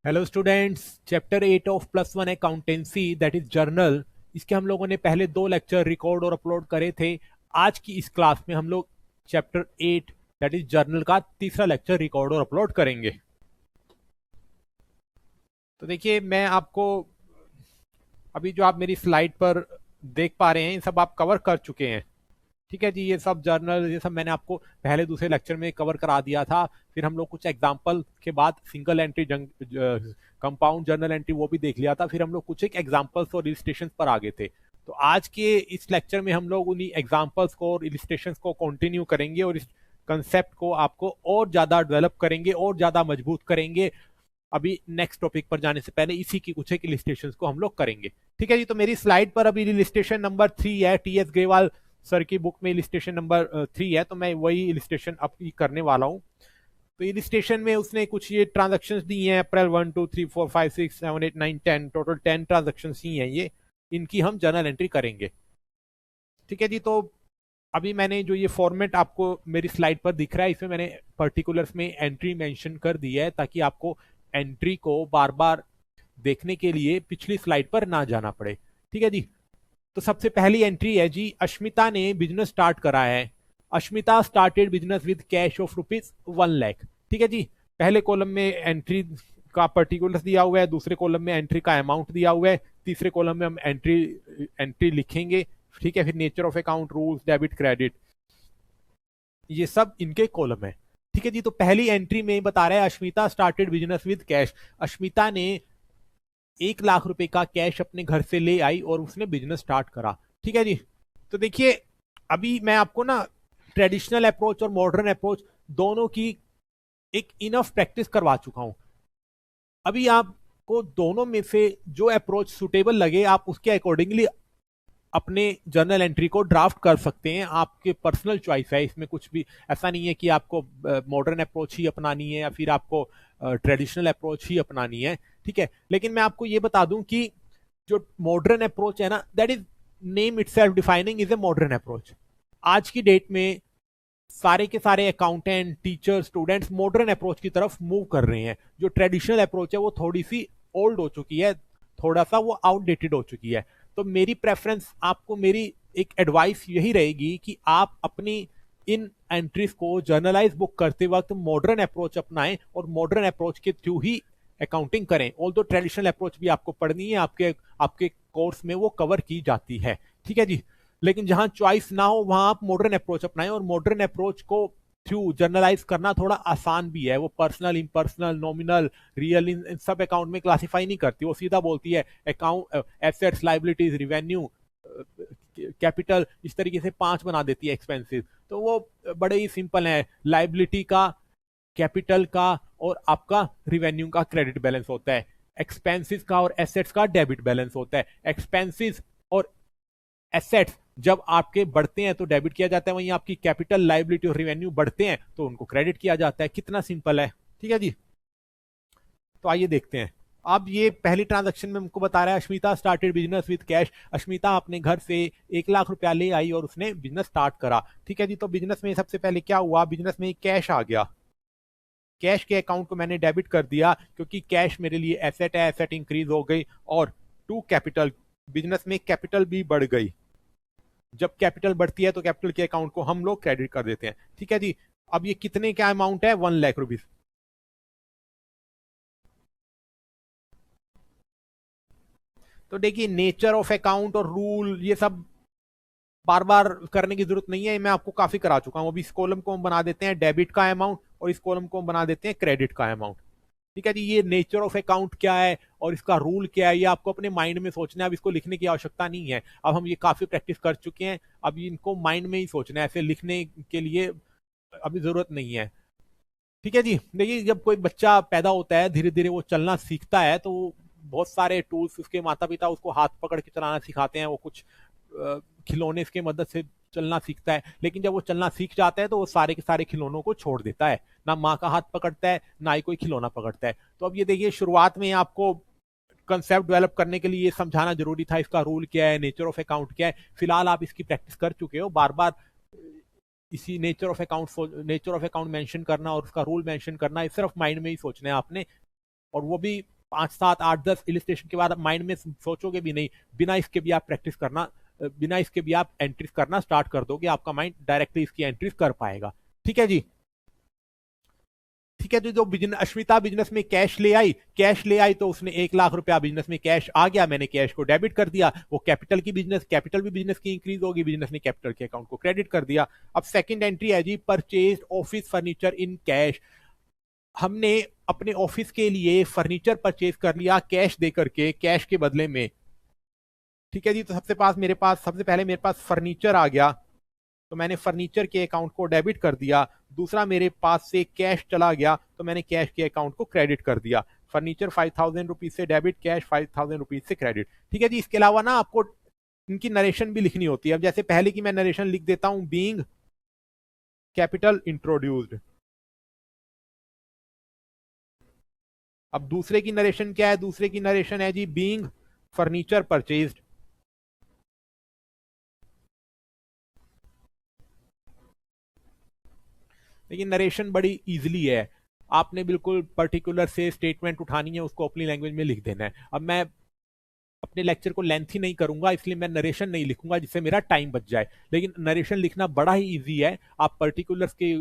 Hello students, chapter 8 of +1 accountancy that is journal. इसके हम लोगों ने पहले दो लेक्चर रिकॉर्ड और अपलोड करे थे। आज की इस क्लास में हम लोग चैप्टर 8 दैट इज जर्नल का तीसरा लेक्चर रिकॉर्ड और अपलोड करेंगे। तो देखिए, मैं आपको अभी जो आप मेरी स्लाइड पर देख पा रहे हैं, ये सब आप कवर कर चुके हैं। ठीक है जी, ये सब जर्नल ये सब मैंने आपको पहले दूसरे लेक्चर में कवर करा दिया था। फिर हम लोग कुछ एग्जांपल के बाद single entry compound journal entry वो भी देख लिया था। फिर हम लोग कुछ एक एग्जांपल्स और इलिस्ट्रेशंस पर आ गए थे। तो आज के इस लेक्चर में हम लोग उन्हीं एग्जांपल्स को और इलिस्ट्रेशंस को कंटिन्यू करेंगे और इस कंसेप्ट को आपको और ज्यादा डेवलप करेंगे और ज्यादा मजबूत करेंगे। अभी नेक्स्ट टॉपिक पर जाने से पहले इसी की कुछ एक इलिस्ट्रेशंस को हम लोग करेंगे। ठीक है जी, तो मेरी स्लाइड पर अभी इलिस्ट्रेशन नंबर 3 है। टी एस ग्रेवाल सर की बुक में इलिस्ट्रेशन नंबर 3 है, तो मैं वही इलिस्ट्रेशन अब करने वाला हूँ। तो इलिस्ट्रेशन में उसने कुछ ये ट्रांजेक्शन दी हैं, अप्रैल 1 2 3 4 5 6 7 8 9 10, टोटल 10 ट्रांजेक्शन दी हैं ये। इनकी हम जर्नल एंट्री करेंगे। ठीक है जी, तो अभी मैंने जो ये फॉर्मेट आपको मेरी स्लाइड पर दिख रहा है, इसमें मैंने पर्टिकुलर्स में एंट्री मेंशन कर दी है ताकि आपको एंट्री को बार बार देखने के लिए पिछली स्लाइड पर ना जाना पड़े। ठीक है जी, तो सबसे पहली एंट्री है जी, अश्मिता ने बिजनेस स्टार्ट करा है। Ashmita started business with cash of ₹1,00,000। ठीक है जी, पहले कॉलम में एंट्री का पर्टिकुलर्स दिया हुआ है, दूसरे कॉलम में एंट्री का अमाउंट दिया हुआ है, तीसरे कॉलम में हम एंट्री एंट्री लिखेंगे। ठीक है, फिर nature of account, rules, debit, credit, ये सब इनके कॉलम है। ठीक है जी, तो पहली एंट्री में बता रहा है Ashmita started business with cash. Ashmita ने 1,00,000 रुपए का कैश अपने घर से ले आई और उसने बिजनेस स्टार्ट करा। ठीक है जी, तो देखिए, अभी मैं आपको ना ट्रेडिशनल अप्रोच और मॉडर्न अप्रोच दोनों की एक इनफ प्रैक्टिस करवा चुका हूं। अभी आपको दोनों में से जो अप्रोच सुटेबल लगे आप उसके अकॉर्डिंगली अपने जर्नल एंट्री को ड्राफ्ट कर सकते हैं। आपके पर्सनल चॉइस है, इसमें कुछ भी ऐसा नहीं है कि आपको मॉडर्न अप्रोच ही अपनानी है या फिर आपको ट्रेडिशनल अप्रोच ही अपनानी है। ठीक है, लेकिन मैं आपको ये बता दूं कि जो मॉडर्न अप्रोच है ना, that is name itself defining is a modern approach. आज की डेट में सारे के सारे accountant, teacher, students modern approach की तरफ मूव कर रहे हैं। जो ट्रेडिशनल अप्रोच है वो थोड़ी सी ओल्ड हो चुकी है, थोड़ा सा वो आउटडेटेड हो चुकी है। तो मेरी प्रेफरेंस, आपको मेरी एक एडवाइस यही रहेगी कि आप अपनी इन एंट्रीज को जर्नलाइज बुक करते वक्त मॉडर्न अप्रोच अपनाएं और मॉडर्न अप्रोच के थ्रू ही अकाउंटिंग करें। ऑल्दो ट्रेडिशनल अप्रोच भी आपको पढ़नी है, आपके आपके कोर्स में वो कवर की जाती है। ठीक है जी, लेकिन जहां चॉइस ना हो वहां आप मॉडर्न अप्रोच अपनाएं। और मॉडर्न अप्रोच को थ्रू जर्नलाइज करना थोड़ा आसान भी है। वो personal, impersonal, nominal, real in सब अकाउंट में क्लासिफाई नहीं करती। वो सीधा बोलती है account, assets, liabilities, revenue, capital, इस तरीके से 5 बना देती है एक्सपेंसिस। तो वो बड़े ही सिंपल है। लाइबिलिटी का, कैपिटल का और आपका रिवेन्यू का क्रेडिट बैलेंस होता है। एक्सपेंसिस का और एसेट्स का डेबिट बैलेंस होता है। एक्सपेंसिस और एसेट्स जब आपके बढ़ते हैं तो डेबिट किया जाता है, वहीं आपकी कैपिटल, लाइबिलिटी और रिवेन्यू बढ़ते हैं तो उनको क्रेडिट किया जाता है। कितना सिंपल है। ठीक है जी, तो आइए देखते हैं। अब ये पहली ट्रांजैक्शन में हमको बता रहा है Ashmita started business with cash. Ashmita अपने घर से 1,00,000 रुपया ले आई और उसने बिजनेस स्टार्ट करा। ठीक है जी, तो बिजनेस में सबसे पहले क्या हुआ, बिजनेस में कैश आ गया। कैश के अकाउंट को मैंने डेबिट कर दिया क्योंकि कैश मेरे लिए एसेट है, एसेट इंक्रीज हो गई। और टू कैपिटल, बिजनेस में कैपिटल भी बढ़ गई। जब कैपिटल बढ़ती है तो कैपिटल के अकाउंट को हम लोग क्रेडिट कर देते हैं। ठीक है जी, अब ये कितने का अमाउंट है, 1,00,000 रुपीज। तो देखिए, नेचर ऑफ अकाउंट और रूल ये सब बार बार करने की जरूरत नहीं है, मैं आपको काफी करा चुका हूं। अभी इस कॉलम को हम बना देते हैं डेबिट का अमाउंट और इस कॉलम को हम बना देते हैं क्रेडिट का अमाउंट। ठीक है जी, ये नेचर ऑफ अकाउंट क्या है और इसका रूल क्या है, ये आपको अपने माइंड में सोचना है। अब इसको लिखने की आवश्यकता नहीं है, अब हम ये काफी प्रैक्टिस कर चुके हैं। अब इनको माइंड में ही सोचना है, ऐसे लिखने के लिए अभी जरूरत नहीं है। ठीक है जी, देखिए, जब कोई बच्चा पैदा होता है धीरे धीरे वो चलना सीखता है तो बहुत सारे टूल्स उसके माता पिता उसको हाथ पकड़ के चलाना सिखाते हैं। वो कुछ खिलौने इसके मदद से चलना सीखता है। लेकिन जब वो चलना सीख जाता है तो वो सारे के सारे खिलौनों को छोड़ देता है, ना माँ का हाथ पकड़ता है ना ही कोई खिलौना पकड़ता है। तो अब ये देखिए, शुरुआत में आपको कंसेप्ट डेवलप करने के लिए ये समझाना जरूरी था, इसका रूल क्या है, नेचर ऑफ अकाउंट क्या है। फिलहाल आप इसकी प्रैक्टिस कर चुके हो। बार बार इसी नेचर ऑफ अकाउंट मेंशन करना और उसका रूल मेंशन करना, सिर्फ माइंड में ही सोचना है आपने। और वो भी 5, 7, 8, 10 इलिस्ट्रेशन के बाद आप माइंड में सोचोगे भी नहीं, बिना इसके भी आप प्रैक्टिस करना, बिना इसके भी आप एंट्रीज करना स्टार्ट कर दोगे, आपका माइंड डायरेक्टली इसकी एंट्रीज कर पाएगा। ठीक है जी। ठीक है जी। जो बिजनेस, अश्मिता बिजनेस में कैश ले आई तो उसने 1 लाख रुपया बिजनेस में कैश आ गया, मैंने कैश को डेबिट कर दिया। वो कैपिटल भी बिजनेस की इंक्रीज होगी, बिजनेस ने कैपिटल के अकाउंट को क्रेडिट कर दिया। अब सेकंड एंट्री है जी, purchase office furniture in cash. हमने अपने ऑफिस के लिए फर्नीचर परचेज कर लिया कैश दे करके, कैश के बदले में। ठीक है जी। तो सबसे पहले मेरे पास फर्नीचर आ गया, तो मैंने फर्नीचर के अकाउंट को डेबिट कर दिया। दूसरा, मेरे पास से कैश चला गया तो मैंने कैश के अकाउंट को क्रेडिट कर दिया। फर्नीचर 5,000 रुपीज से डेबिट, कैश 5,000 रुपीज से क्रेडिट। ठीक है जी। इसके अलावा ना आपको इनकी नरेशन भी लिखनी होती है। अब जैसे पहले की मैं नरेशन लिख देता हूं, बीइंग कैपिटल इंट्रोड्यूस्ड। अब दूसरे की नरेशन क्या है? दूसरे की नरेशन है जी, बीइंग फर्नीचर परचेज्ड। लेकिन नरेशन बड़ी इजीली है, आपने बिल्कुल पर्टिकुलर से स्टेटमेंट उठानी है, उसको अपनी लैंग्वेज में लिख देना है। अब मैं अपने लेक्चर को लेंथी नहीं करूंगा, इसलिए मैं नरेशन नहीं लिखूंगा जिससे मेरा टाइम बच जाए। लेकिन नरेशन लिखना बड़ा ही इजी है, आप पर्टिकुलर्स के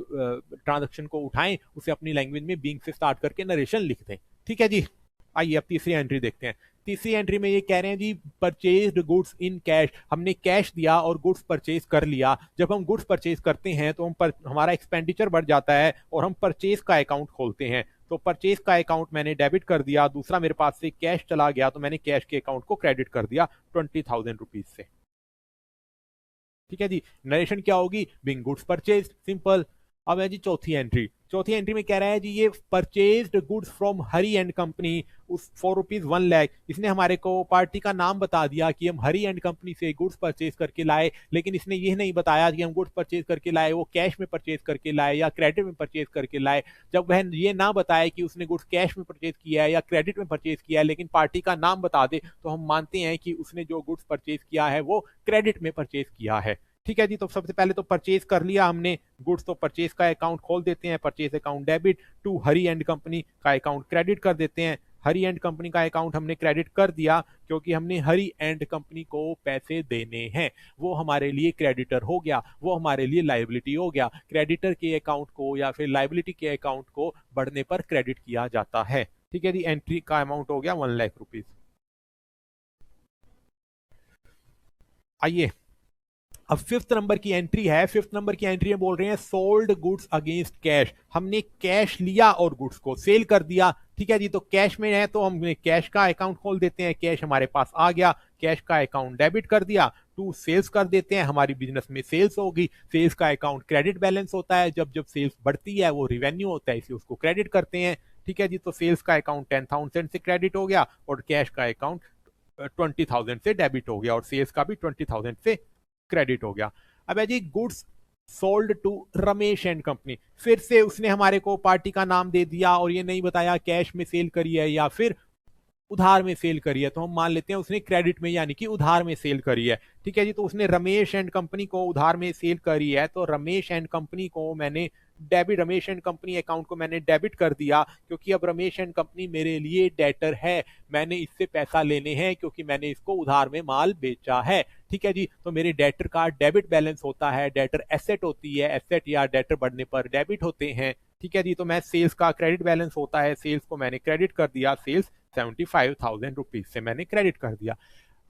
ट्रांजेक्शन को उठाएं, उसे अपनी लैंग्वेज में बीइंग से स्टार्ट करके नरेशन लिख दें। ठीक है जी। आइए अब तीसरी एंट्री देखते हैं। तीसरी एंट्री में ये कह रहे हैं जी, परचेज्ड गुड्स इन कैश। हमने कैश दिया और गुड्स परचेज कर लिया। जब हम गुड्स परचेज करते हैं तो हमारा एक्सपेंडिचर बढ़ जाता है और हम परचेज का अकाउंट खोलते हैं। तो परचेज का अकाउंट मैंने डेबिट कर दिया। दूसरा, मेरे पास से कैश चला गया तो मैंने कैश के अकाउंट को क्रेडिट कर दिया 20,000 रुपीज से। ठीक है जी। नरेशन क्या होगी? Bing goods purchase, simple. अब है जी चौथी एंट्री में कह रहा है जी, ये purchased goods from Hari and company उस ₹1,00,000। इसने हमारे को पार्टी का नाम बता दिया कि हम हरी एंड कंपनी से गुड्स परचेज करके लाए, लेकिन इसने ये नहीं बताया कि हम गुड्स परचेज करके लाए वो कैश में परचेज करके लाए या क्रेडिट में परचेज करके लाए। जब वह ये ना बताए कि उसने गुड्स कैश में परचेज किया है या क्रेडिट में परचेज किया है, लेकिन पार्टी का नाम बता दे, तो हम मानते हैं कि उसने जो गुड्स परचेज किया है वो क्रेडिट में परचेज किया है। ठीक है जी। तो सबसे पहले तो परचेज कर लिया हमने गुड्स, तो परचेज का अकाउंट खोल देते हैं, purchase account debit to Hari and company का अकाउंट क्रेडिट कर देते हैं। हरी एंड कंपनी का अकाउंट हमने क्रेडिट कर दिया क्योंकि हमने हरी एंड कंपनी को पैसे देने हैं। वो हमारे लिए क्रेडिटर हो गया, वो हमारे लिए लायबिलिटी हो गया। क्रेडिटर के अकाउंट को या फिर लायबिलिटी के अकाउंट को बढ़ने पर क्रेडिट किया जाता है। ठीक है जी। एंट्री का अमाउंट हो गया 1,00,000 रुपीज। आइए अब फिफ्थ नंबर की एंट्री है। फिफ्थ नंबर की एंट्री में बोल रहे हैं, सोल्ड गुड्स अगेंस्ट कैश। हमने कैश लिया और गुड्स को सेल कर दिया। ठीक है जी। तो कैश में है तो हमने कैश का अकाउंट खोल देते हैं, कैश हमारे पास आ गया, कैश का अकाउंट डेबिट कर दिया। टू सेल्स कर देते हैं, हमारी बिजनेस में सेल्स होगी, सेल्स का अकाउंट क्रेडिट बैलेंस होता है। जब जब सेल्स बढ़ती है वो रिवेन्यू होता है, इसलिए उसको क्रेडिट करते हैं। ठीक है जी। तो सेल्स का अकाउंट 10,000 से क्रेडिट हो गया और कैश का अकाउंट 20,000 से डेबिट हो गया और सेल्स का भी 20,000 से क्रेडिट हो गया। अब है जी, goods sold to Ramesh and company. फिर से उसने हमारे को पार्टी का नाम दे दिया और ये नहीं बताया कैश में सेल करी है या फिर उधार में सेल करी है, तो हम मान लेते हैं उसने क्रेडिट में यानी कि उधार में सेल करी है। ठीक है जी। तो उसने रमेश एंड कंपनी को उधार में सेल करी है, तो रमेश एंड कंपनी को मैंने रमेश एंड कंपनी अकाउंट को मैंने डेबिट कर दिया क्योंकि अब रमेश एंड कंपनी मेरे लिए डेटर है, मैंने इससे पैसा लेने हैं क्योंकि मैंने इसको उधार में माल बेचा है। ठीक है जी। तो मेरे डेटर का डेबिट बैलेंस होता है, डेटर एसेट होती है, एसेट या डेटर बढ़ने पर डेबिट होते हैं। ठीक है जी। तो मैं सेल्स का क्रेडिट बैलेंस होता है, सेल्स को मैंने क्रेडिट कर दिया, सेल्स 75,000 रुपीज से मैंने क्रेडिट कर दिया।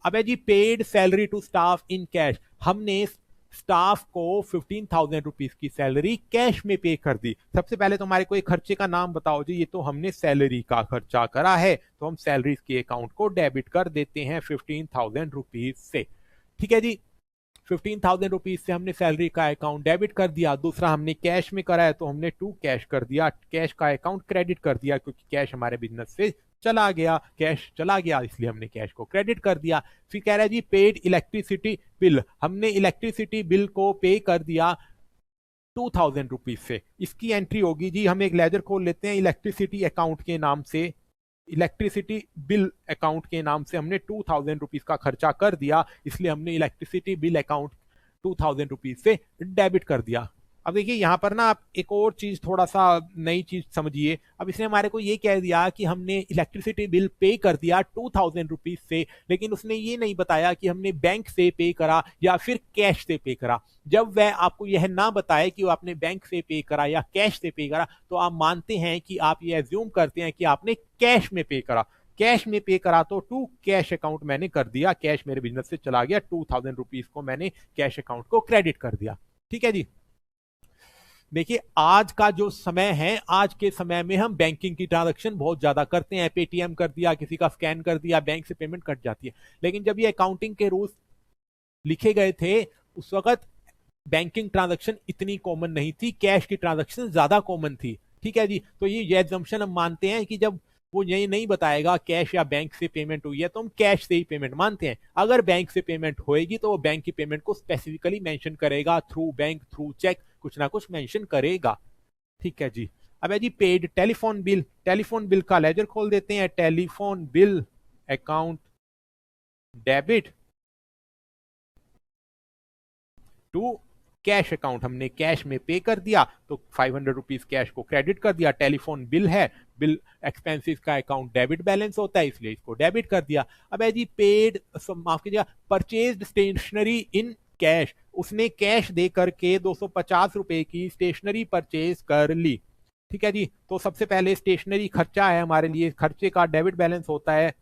अब है जी, paid salary to staff in cash. हमने स्टाफ को 15,000 रुपीज की सैलरी कैश में पे कर दी। सबसे पहले तो हमारे को एक खर्चे का नाम बताओ जी, ये तो हमने सैलरी का खर्चा करा है, तो हम सैलरीज के अकाउंट को डेबिट कर देते हैं 15,000 रुपीज से। ठीक है जी। 15,000 रुपीज से हमने सैलरी का अकाउंट डेबिट कर दिया। दूसरा, हमने कैश में करा है तो हमने टू कैश कर दिया, कैश का अकाउंट क्रेडिट कर दिया क्योंकि कैश हमारे बिजनेस से चला गया, कैश चला गया इसलिए हमने कैश को क्रेडिट कर दिया। फिर कह रहा है जी, पेड इलेक्ट्रिसिटी बिल। हमने इलेक्ट्रिसिटी बिल को पे कर दिया 2,000 रुपीज से। इसकी एंट्री होगी जी, हम एक लेजर खोल लेते हैं, इलेक्ट्रिसिटी अकाउंट के नाम से, इलेक्ट्रिसिटी बिल अकाउंट के नाम से हमने 2,000 रुपीज का खर्चा कर दिया, इसलिए हमने इलेक्ट्रिसिटी बिल अकाउंट 2,000 रुपीज से डेबिट कर दिया। अब देखिए यहाँ पर ना आप एक और चीज, थोड़ा सा नई चीज समझिए। अब इसने हमारे को ये कह दिया कि हमने इलेक्ट्रिसिटी बिल पे कर दिया 2000 रुपीज से, लेकिन उसने ये नहीं बताया कि हमने बैंक से पे करा या फिर कैश से पे करा। जब वह आपको यह ना बताए कि वो आपने बैंक से पे करा या कैश से पे करा, तो आप मानते हैं कि आप ये एज्यूम करते हैं कि आपने कैश में पे करा। कैश में पे करा तो टू कैश अकाउंट मैंने कर दिया, कैश मेरे बिजनेस से चला गया, 2000 रुपीज को मैंने कैश अकाउंट को क्रेडिट कर दिया। ठीक है जी। देखिए आज का जो समय है, आज के समय में हम बैंकिंग की ट्रांजैक्शन बहुत ज्यादा करते हैं, पेटीएम कर दिया, किसी का स्कैन कर दिया, बैंक से पेमेंट कट जाती है। लेकिन जब ये अकाउंटिंग के रूल्स लिखे गए थे, उस वक्त बैंकिंग ट्रांजैक्शन इतनी कॉमन नहीं थी, कैश की ट्रांजैक्शन ज्यादा कॉमन थी। ठीक है जी। तो ये एग्जम्पशन हम मानते हैं कि जब वो ये नहीं बताएगा कैश या बैंक से पेमेंट हुई है, तो हम कैश से ही पेमेंट मानते हैं। अगर बैंक से पेमेंट होएगी तो वो बैंक की पेमेंट को स्पेसिफिकली मेंशन करेगा, थ्रू बैंक, थ्रू चेक, कुछ ना कुछ मेंशन करेगा। ठीक है जी। अब है जी paid telephone bill. Telephone bill का लेजर खोल देते हैं। Telephone bill account debit to cash account, हमने कैश में पे कर दिया तो 500 रुपीज कैश को क्रेडिट कर दिया। टेलीफोन बिल है, बिल एक्सपेंसिस का अकाउंट डेबिट बैलेंस होता है, इसलिए इसको डेबिट कर दिया। अब है जी पेड, माफ कीजिएगा, परचेज्ड स्टेशनरी इन कैश, उसने कैश दे करके 250 रुपए की स्टेशनरी परचेज कर ली। ठीक है जी। तो सबसे पहले स्टेशनरी खर्चा है हमारे लिए, खर्चे का डेबिट बैलेंस होता है,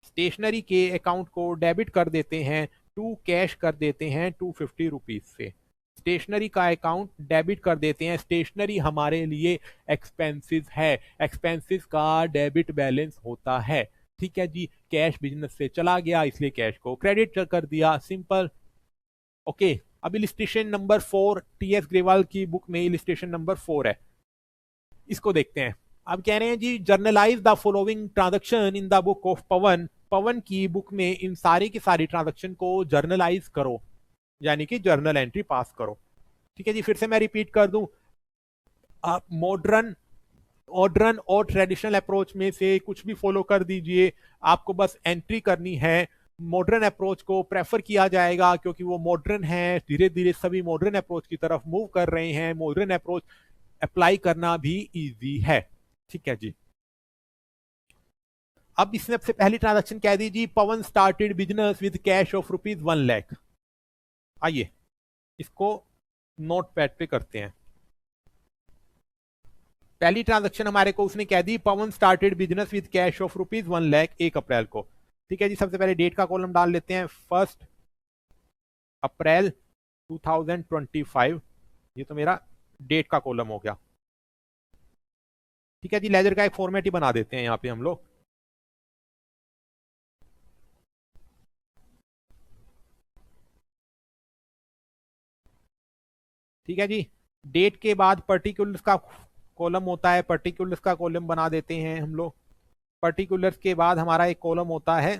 स्टेशनरी के अकाउंट को डेबिट कर देते हैं, टू कैश कर देते हैं 250 रुपीज से। स्टेशनरी का अकाउंट डेबिट कर देते हैं, स्टेशनरी हमारे लिए एक्सपेंसिस है, एक्सपेंसिस का डेबिट बैलेंस होता है। ठीक है जी। कैश बिजनेस से चला गया, इसलिए कैश को क्रेडिट कर दिया, सिंपल। ओके। अब इलिस्ट्रेशन नंबर 4 टीएस ग्रेवाल की बुक में इलिस्ट्रेशन नंबर 4 है, इसको देखते हैं। अब कह रहे हैं जी journalise the following transaction in the book of Pawan. Pawan की बुक में इन सारी की सारी ट्रांजेक्शन को जर्नलाइज करो, यानी कि जर्नल एंट्री पास करो। ठीक है जी। फिर से मैं रिपीट कर दूं, आप मॉडर्न मॉडर्न और ट्रेडिशनल अप्रोच में से कुछ भी फॉलो कर दीजिए, आपको बस एंट्री करनी है। मॉडर्न अप्रोच को प्रेफर किया जाएगा क्योंकि वो मॉडर्न है, धीरे धीरे सभी मॉडर्न अप्रोच की तरफ मूव कर रहे हैं, मॉडर्न अप्रोच अप्लाई करना भी इजी है। ठीक है जी। अब इसने सबसे पहली ट्रांजैक्शन कह दी जी, Pawan started business with cash of ₹1 lakh. आइए इसको नोट पैड पे करते हैं। पहली ट्रांजैक्शन हमारे को उसने कह दी, Pawan started business with cash of ₹1 lakh 1 अप्रैल को। ठीक है जी। सबसे पहले डेट का कॉलम डाल लेते हैं, 1 अप्रैल 2025। ये तो मेरा डेट का कॉलम हो गया। ठीक है जी। लेजर का एक फॉर्मेट ही बना देते हैं यहां पे हम लोग। ठीक है जी। डेट के बाद पर्टिकुलर्स का कॉलम होता है, पर्टिकुलर्स का कॉलम बना देते हैं हम लोग। पर्टिकुलर्स के बाद हमारा एक कॉलम होता है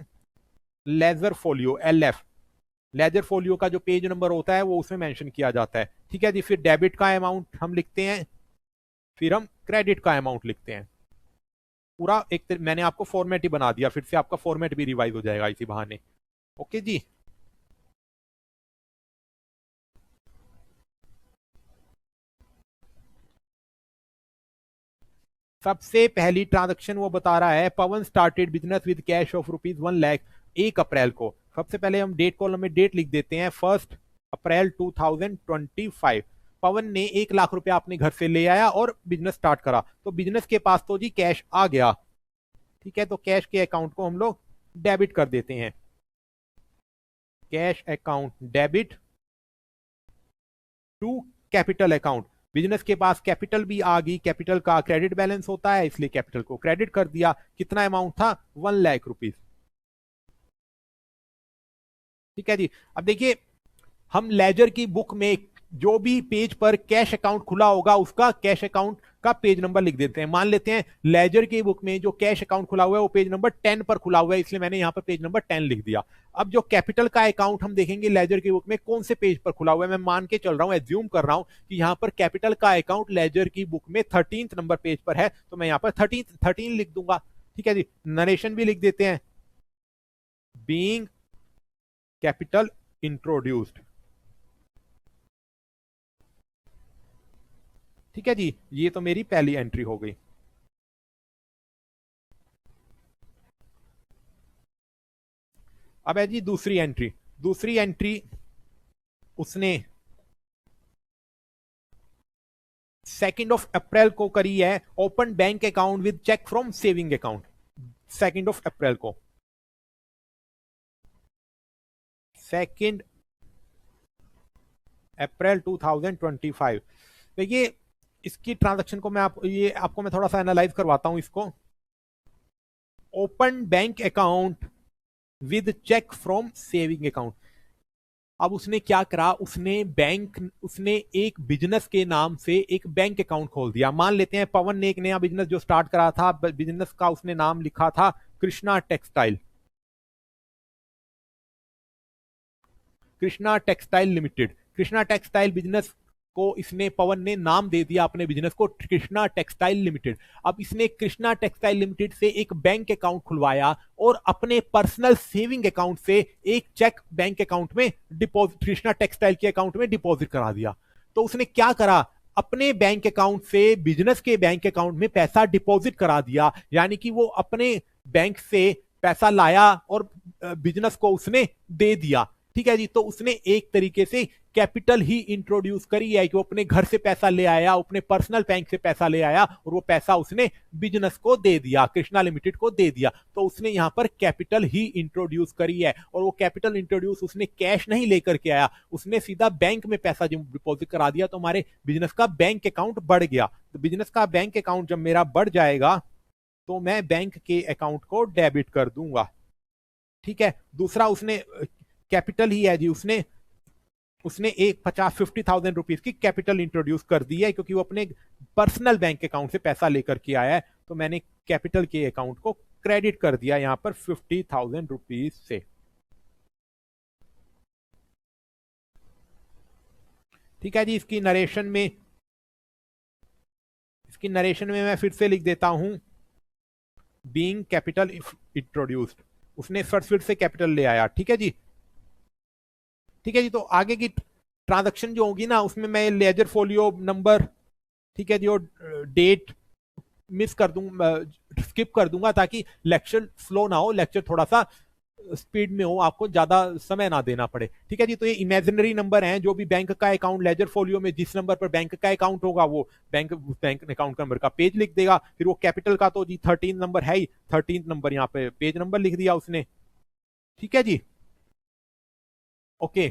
ledger folio, LF। Ledger folio का जो पेज नंबर होता है वो उसमें मेंशन किया जाता है। ठीक है जी। फिर डेबिट का अमाउंट हम लिखते हैं, फिर हम क्रेडिट का अमाउंट लिखते हैं। पूरा एक मैंने आपको फॉर्मेट ही बना दिया, फिर से आपका फॉर्मेट भी रिवाइज हो जाएगा इसी बहाने। ओके जी। सबसे पहली ट्रांजैक्शन वो बता रहा है, Pawan started business with cash of ₹1 lakh 1 अप्रैल को। सबसे पहले हम डेट कॉलम में डेट लिख देते हैं, 1 अप्रैल 2025। पवन ने 1 लाख रुपया अपने घर से ले आया और बिजनेस स्टार्ट करा, तो बिजनेस के पास तो जी कैश आ गया। ठीक है। तो कैश के अकाउंट को हम लोग डेबिट कर देते हैं, cash account debit to capital account. Business के पास कैपिटल भी आ गई, कैपिटल का क्रेडिट बैलेंस होता है, इसलिए कैपिटल को क्रेडिट कर दिया। कितना अमाउंट था? ₹1 लाख। ठीक है जी। अब देखिए हम लेजर की बुक में जो भी पेज पर कैश अकाउंट खुला होगा उसका कैश अकाउंट का पेज नंबर लिख देते हैं। मान लेते हैं लेजर की बुक में जो कैश अकाउंट खुला हुआ है वो पेज नंबर 10 पर खुला हुआ है, इसलिए मैंने यहां पर पेज नंबर 10 लिख दिया। अब जो कैपिटल का अकाउंट हम देखेंगे लेजर की बुक में कौन से पेज पर खुला हुआ है, मैं मान के चल रहा हूं, एज्यूम कर रहा हूं कि यहां पर कैपिटल का अकाउंट लेजर की बुक में 13th नंबर पेज पर है, तो मैं यहां पर 13 लिख दूंगा। ठीक है जी। नरेशन भी लिख देते हैं, बीइंग कैपिटल इंट्रोड्यूस्ड। ठीक है जी, ये तो मेरी पहली एंट्री हो गई। अब है जी दूसरी एंट्री। दूसरी एंट्री उसने 2 अप्रैल को करी है, open bank account with cheque from saving account. 2 अप्रैल को, 2 अप्रैल 2025। देखिए, इसकी ट्रांजैक्शन को आपको मैं थोड़ा सा एनालाइज करवाता हूं इसको। Open bank account with cheque from saving account. अब उसने क्या करा, उसने एक बिजनेस के नाम से एक बैंक अकाउंट खोल दिया। मान लेते हैं पवन ने एक नया बिजनेस जो स्टार्ट करा था, बिजनेस का उसने नाम लिखा था Krishna textile. Krishna textile limited. Krishna textile business को इसने, पवन ने नाम दे दिया अपने बिजनेस को कृष्णा टेक्सटाइल लिमिटेड। अब इसने कृष्णा टेक्सटाइल लिमिटेड से एक बैंक अकाउंट खुलवाया और अपने पर्सनल सेविंग अकाउंट से एक चेक बैंक अकाउंट में डिपॉजिट, कृष्णा टेक्सटाइल के अकाउंट में डिपॉजिट करा दिया। तो उसने क्या करा, अपने बैंक अकाउंट से बिजनेस के बैंक अकाउंट में पैसा डिपॉजिट करा दिया, यानी कि वो अपने बैंक से पैसा लाया और बिजनेस को उसने दे दिया। ठीक है जी, तो उसने एक तरीके से कैपिटल ही इंट्रोड्यूस करी है कि वो अपने घर से पैसा ले आया, अपने पर्सनल बैंक से पैसा ले आया और वो पैसा उसने बिजनेस को दे दिया, कृष्णा लिमिटेड को दे दिया। तो उसने यहां पर कैपिटल ही इंट्रोड्यूस करी है, और वो कैपिटल इंट्रोड्यूस उसने कैश नहीं लेकर के आया, उसने सीधा बैंक में पैसा डिपॉजिट करा दिया। तो हमारे बिजनेस का बैंक अकाउंट बढ़ गया। तो बिजनेस का बैंक अकाउंट जब मेरा बढ़ जाएगा तो मैं बैंक के अकाउंट को डेबिट कर दूंगा। ठीक है, दूसरा उसने कैपिटल ही है जी, उसने उसने एक 50,000 रुपीज की कैपिटल इंट्रोड्यूस कर दी है, क्योंकि वो अपने पर्सनल बैंक अकाउंट से पैसा लेकर के आया है। तो मैंने कैपिटल के अकाउंट को क्रेडिट कर दिया यहां पर 50,000 रुपीज से। ठीक है जी, इसकी नरेशन में मैं फिर से लिख देता हूं, बीइंग कैपिटल इंट्रोड्यूस्ड। उसने फिर से कैपिटल ले आया। ठीक है जी। ठीक है जी, तो आगे की ट्रांजैक्शन जो होगी ना, उसमें मैं लेजर फोलियो नंबर, ठीक है जी, और डेट मिस कर दूंगा, स्किप कर दूंगा, ताकि लेक्चर स्लो ना हो, लेक्चर थोड़ा सा स्पीड में हो, आपको ज्यादा समय ना देना पड़े। ठीक है जी, तो ये इमेजिनरी नंबर हैं, जो भी बैंक का अकाउंट लेजर फोलियो में जिस नंबर पर बैंक का अकाउंट होगा वो बैंक बैंक अकाउंट नंबर का पेज लिख देगा। फिर वो कैपिटल का तो जी 13 नंबर है ही, 13 नंबर यहाँ पे पेज नंबर लिख दिया उसने। ठीक है जी, ओके।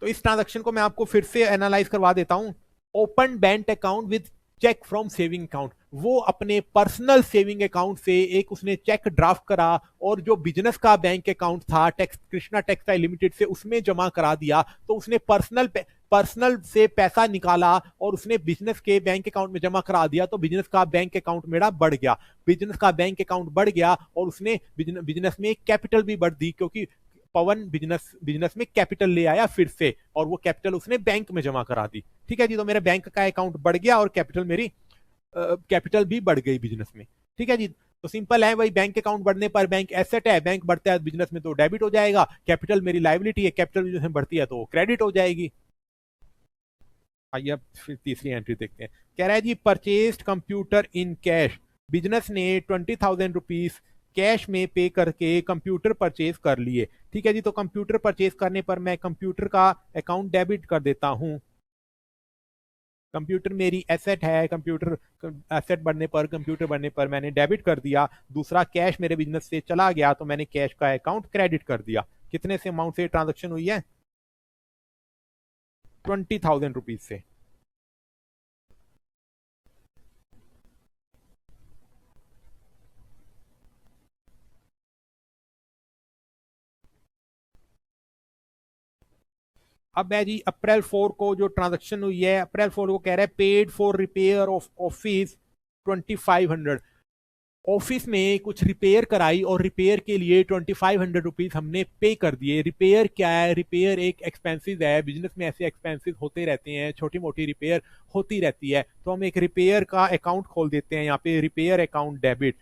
तो इस ट्रांजैक्शन को मैं आपको फिर से एनालाइज करवा देता हूं। Open bank account with cheque from saving account, वो अपने पर्सनल सेविंग अकाउंट से एक उसने चेक ड्राफ्ट करा और जो बिजनेस का बैंक अकाउंट था कृष्णा टेक्सटाइल लिमिटेड से, उसमें जमा करा दिया। तो उसने पर्सनल से पैसा निकाला और उसने बिजनेस के बैंक अकाउंट में जमा करा दिया। तो बिजनेस का बैंक अकाउंट मेरा बढ़ गया। बिजनेस का बैंक अकाउंट बढ़ गया और उसने बिजनेस में कैपिटल भी बढ़ दी, क्योंकि पवन बिजनेस में कैपिटल ले आया फिर से, और वो कैपिटल उसने बैंक में जमा करा दी। ठीक है जी, तो मेरा बैंक का अकाउंट बढ़ गया और कैपिटल भी बढ़ गई बिजनेस में। ठीक है जी, तो सिंपल है भाई, बैंक अकाउंट बढ़ने पर बैंक एसेट है, बैंक बढ़ता है बिजनेस में तो डेबिट हो जाएगा, कैपिटल मेरी लाइबिलिटी है, कैपिटल बिजनेस में बढ़ती है तो क्रेडिट हो जाएगी। आइए अब फिर तीसरी एंट्री देखते हैं। कह रहा है जी, purchased computer in cash. Business ने 20,000 रुपीज कैश में पे करके कंप्यूटर परचेज कर लिए। ठीक है जी, तो कंप्यूटर परचेज करने पर मैं कंप्यूटर का अकाउंट डेबिट कर देता हूं। कंप्यूटर मेरी एसेट है, कंप्यूटर एसेट बढ़ने पर, कंप्यूटर बढ़ने पर मैंने डेबिट कर दिया। दूसरा, कैश मेरे बिजनेस से चला गया तो मैंने कैश का अकाउंट क्रेडिट कर दिया। कितने से अमाउंट से ट्रांजेक्शन हुई है? 20,000 रुपीज से। अब है जी, अप्रैल 4 को जो ट्रांजेक्शन हुई है, अप्रैल 4 को कह रहा है paid for repair of office 2,500। Office में कुछ रिपेयर कराई और रिपेयर के लिए 2,500 रुपीज हमने पे कर दिए। रिपेयर क्या है? रिपेयर एक एक्सपेंसिव है, बिजनेस में ऐसे एक्सपेंसिव होते रहते हैं, छोटी मोटी रिपेयर होती रहती है। तो हम एक रिपेयर का अकाउंट खोल देते हैं यहाँ पे, रिपेयर अकाउंट डेबिट।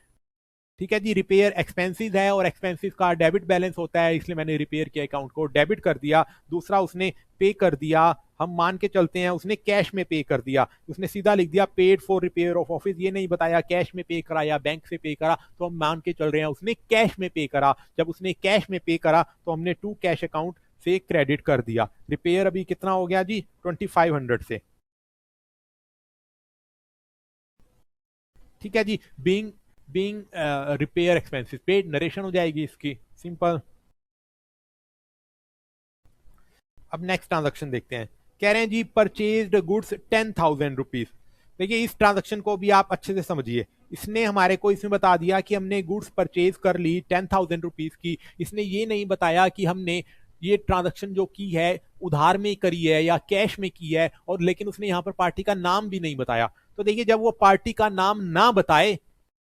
ठीक है जी, रिपेयर एक्सपेंसिव है और एक्सपेंसिव का डेबिट बैलेंस होता है, इसलिए मैंने रिपेयर के अकाउंट को डेबिट कर दिया। दूसरा, उसने पे कर दिया हम मान के चलते हैं उसने कैश में पे कर दिया, उसने सीधा लिख दिया paid for repair of office, ये नहीं बताया कैश में पे करा या बैंक से पे करा, तो हम मान के चल रहे हैं उसने कैश में पे करा। जब उसने कैश में पे करा तो हमने टू कैश अकाउंट से क्रेडिट कर दिया। रिपेयर अभी कितना हो गया जी, 2500 से। ठीक है जी, being being repair expenses paid narration हो जाएगी इसकी, सिंपल। अब नेक्स्ट ट्रांजेक्शन देखते हैं। कह रहे हैं जी परचेज्ड गुड्स 10,000 रुपीज। देखिए इस ट्रांजेक्शन को भी आप अच्छे से समझिए। इसने हमारे को इसमें बता दिया कि हमने गुड्स परचेज कर ली 10,000 रुपीज की। इसने ये नहीं बताया कि हमने ये ट्रांजेक्शन जो की है उधार में करी है या कैश में की है, और लेकिन उसने यहाँ पर पार्टी का नाम भी नहीं बताया। तो देखिए जब वो पार्टी का नाम ना बताए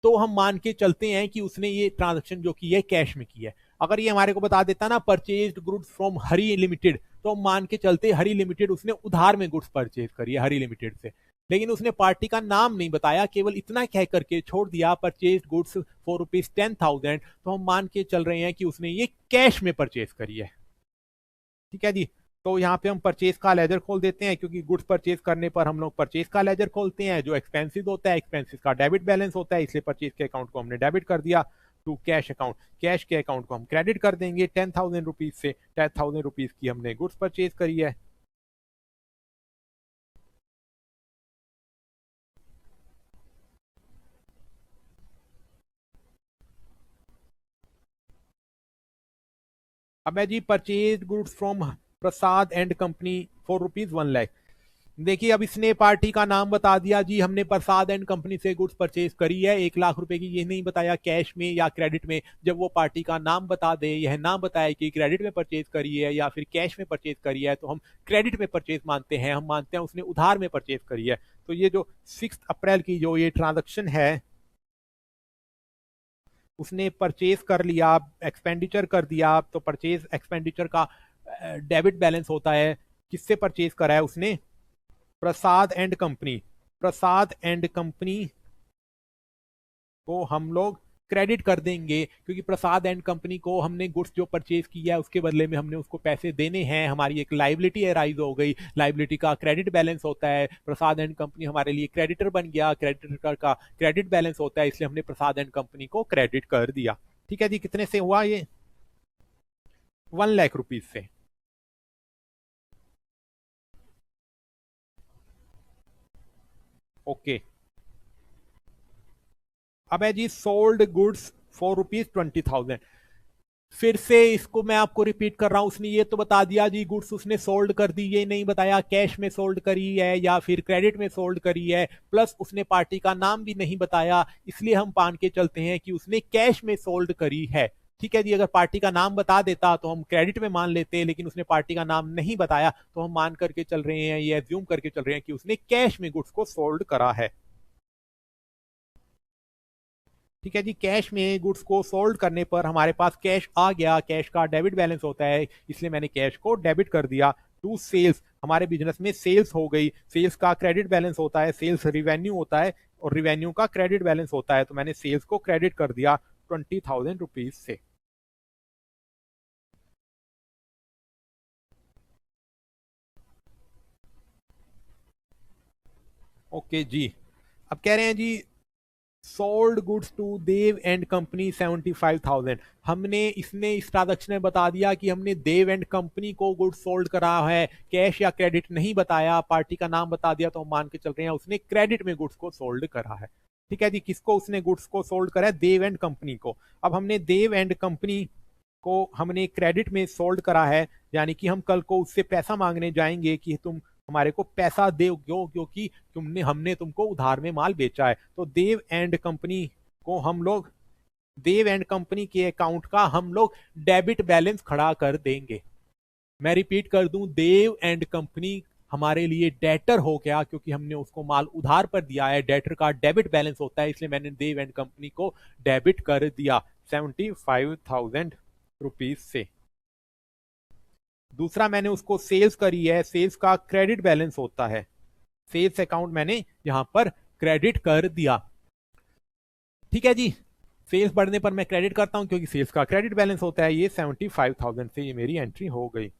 तो हम मान के चलते हैं कि उसने ये ट्रांजेक्शन जो की है कैश में की है। अगर ये हमारे को बता देता ना purchased goods from Hari limited, तो हम मान के चलते हरी लिमिटेड उसने उधार में गुड्स परचेज करी है हरी लिमिटेड से। लेकिन उसने पार्टी का नाम नहीं बताया, केवल इतना कह करके छोड़ दिया परचेज गुड्स फॉर ₹10,000, तो हम मान के चल रहे हैं कि उसने ये कैश में परचेज करी है। ठीक है जी, तो यहाँ पे हम परचेज का लेजर खोल देते हैं, क्योंकि गुड्स परचेज करने पर हम लोग परचेज का लेजर खोलते हैं। जो एक्सपेंसिस होता है एक्सपेंसिस का डेबिट बैलेंस होता है, इसलिए परचेज के अकाउंट को हमने डेबिट कर दिया टू कैश अकाउंट। कैश के अकाउंट को हम क्रेडिट कर देंगे 10,000 रुपीज से। 10,000 रुपीज की हमने गुड्स परचेज करी है। अब है जी purchase goods from Prasad and company for ₹1,00,000। देखिए अब इसने पार्टी का नाम बता दिया जी, हमने प्रसाद एंड कंपनी से गुड्स परचेज करी है 1,00,000 रुपए की। ये नहीं बताया कैश में या क्रेडिट में। जब वो पार्टी का नाम बता दे, यह नाम बताए कि क्रेडिट में परचेज करी है या फिर कैश में परचेज करी है, तो हम क्रेडिट में परचेज मानते हैं, हम मानते हैं उसने उधार में परचेज करी है। तो ये जो 6 अप्रैल की जो ये ट्रांजेक्शन है, उसने परचेज कर लिया, एक्सपेंडिचर कर दिया, तो परचेज एक्सपेंडिचर का डेबिट बैलेंस होता है। किससे परचेज करा है उसने? Prasad and company. Prasad and company को हम लोग क्रेडिट कर देंगे, क्योंकि प्रसाद एंड कंपनी को हमने गुड्स जो परचेज किया है उसके बदले में हमने उसको पैसे देने हैं। हमारी एक लाइबिलिटी एराइज हो गई, लाइबिलिटी का क्रेडिट बैलेंस होता है। प्रसाद एंड कंपनी हमारे लिए क्रेडिटर बन गया, क्रेडिटर का क्रेडिट बैलेंस होता है, इसलिए हमने प्रसाद एंड कंपनी को क्रेडिट कर दिया। ठीक है जी, कितने से हुआ ये? 1,00,000 रुपीज से। ओके। अब है जी सोल्ड गुड्स फॉर ₹20,000। फिर से इसको मैं आपको रिपीट कर रहा हूं। उसने ये तो बता दिया जी गुड्स उसने सोल्ड कर दी, ये नहीं बताया कैश में सोल्ड करी है या फिर क्रेडिट में सोल्ड करी है, प्लस उसने पार्टी का नाम भी नहीं बताया, इसलिए हम मान के चलते हैं कि उसने कैश में सोल्ड करी है। ठीक है जी, अगर पार्टी का नाम बता देता तो हम क्रेडिट में मान लेते, लेकिन उसने पार्टी का नाम नहीं बताया, तो हम मान करके चल रहे हैं, ये एज्यूम करके चल रहे हैं कि उसने कैश में गुड्स को सोल्ड करा है। ठीक है जी, कैश में गुड्स को सोल्ड करने पर हमारे पास कैश आ गया, कैश का डेबिट बैलेंस होता है, इसलिए मैंने कैश को डेबिट कर दिया टू सेल्स। हमारे बिजनेस में सेल्स हो गई, सेल्स का क्रेडिट बैलेंस होता है, सेल्स रिवेन्यू होता है और रिवेन्यू का क्रेडिट बैलेंस होता है, तो मैंने सेल्स को क्रेडिट कर दिया 20,000 रुपीज से। ओके जी, अब कह रहे हैं जी sold goods to Dev and company 75,000। हमने इसने इस ट्रांजेक्शन में बता दिया कि हमने देव एंड कंपनी को गुड्स सोल्ड करा है, कैश या क्रेडिट नहीं बताया, पार्टी का नाम बता दिया, तो हम मान के चल रहे हैं उसने क्रेडिट में गुड्स को सोल्ड करा है। ठीक है जी, किसको उसने गुड्स को सोल्ड करा है? देव एंड कंपनी को। अब हमने देव एंड कंपनी को हमने क्रेडिट में सोल्ड करा है, यानी कि हम कल को उससे पैसा मांगने जाएंगे कि तुम हमारे को पैसा दो, क्योंकि हमने तुमको उधार में माल बेचा है। तो देव एंड कंपनी को हम लोग, देव एंड कंपनी के अकाउंट का हम लोग डेबिट बैलेंस खड़ा कर देंगे। मैं रिपीट कर दूं, देव एंड कंपनी हमारे लिए डेटर हो गया, क्योंकि हमने उसको माल उधार पर दिया है, डेटर का डेबिट बैलेंस होता है, इसलिए मैंने देव एंड कंपनी को डेबिट कर दिया 75,000 रुपीज से। दूसरा मैंने उसको सेल्स करी है, सेल्स का क्रेडिट बैलेंस होता है, सेल्स अकाउंट मैंने यहां पर क्रेडिट कर दिया। ठीक है जी, सेल्स बढ़ने पर मैं क्रेडिट करता हूं क्योंकि सेल्स का क्रेडिट बैलेंस होता है। ये 75,000 से ये मेरी एंट्री हो गई।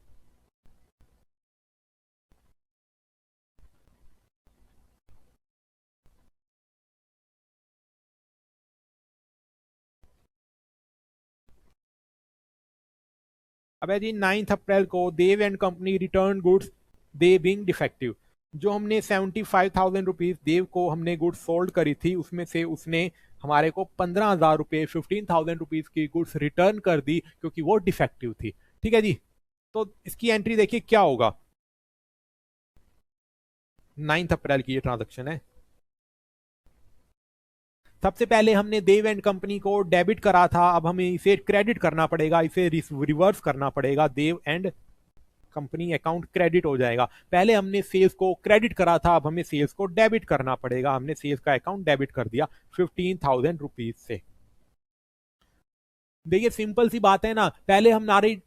अब है जी 9 अप्रैल को Dev and company return goods, they being defective. जो हमने 75,000 रुपीज देव को हमने गुड्स सोल्ड करी थी, उसमें से उसने हमारे को 15,000 रुपये 15,000 रुपीज की गुड्स रिटर्न कर दी क्योंकि वो डिफेक्टिव थी। ठीक है जी, तो इसकी एंट्री देखिए क्या होगा। 9 अप्रैल की ये ट्रांजेक्शन है। सबसे पहले हमने देव एंड कंपनी को डेबिट करा था, अब हमें इसे क्रेडिट करना पड़ेगा, इसे रिवर्स करना पड़ेगा। देव एंड कंपनी अकाउंट क्रेडिट हो जाएगा। पहले हमने सेल्स को क्रेडिट करा था, अब हमें सेल्स को डेबिट करना पड़ेगा। हमने सेल्स का अकाउंट डेबिट कर दिया 15,000 रुपीज से। देखिए सिंपल सी बात है ना, पहले हमारे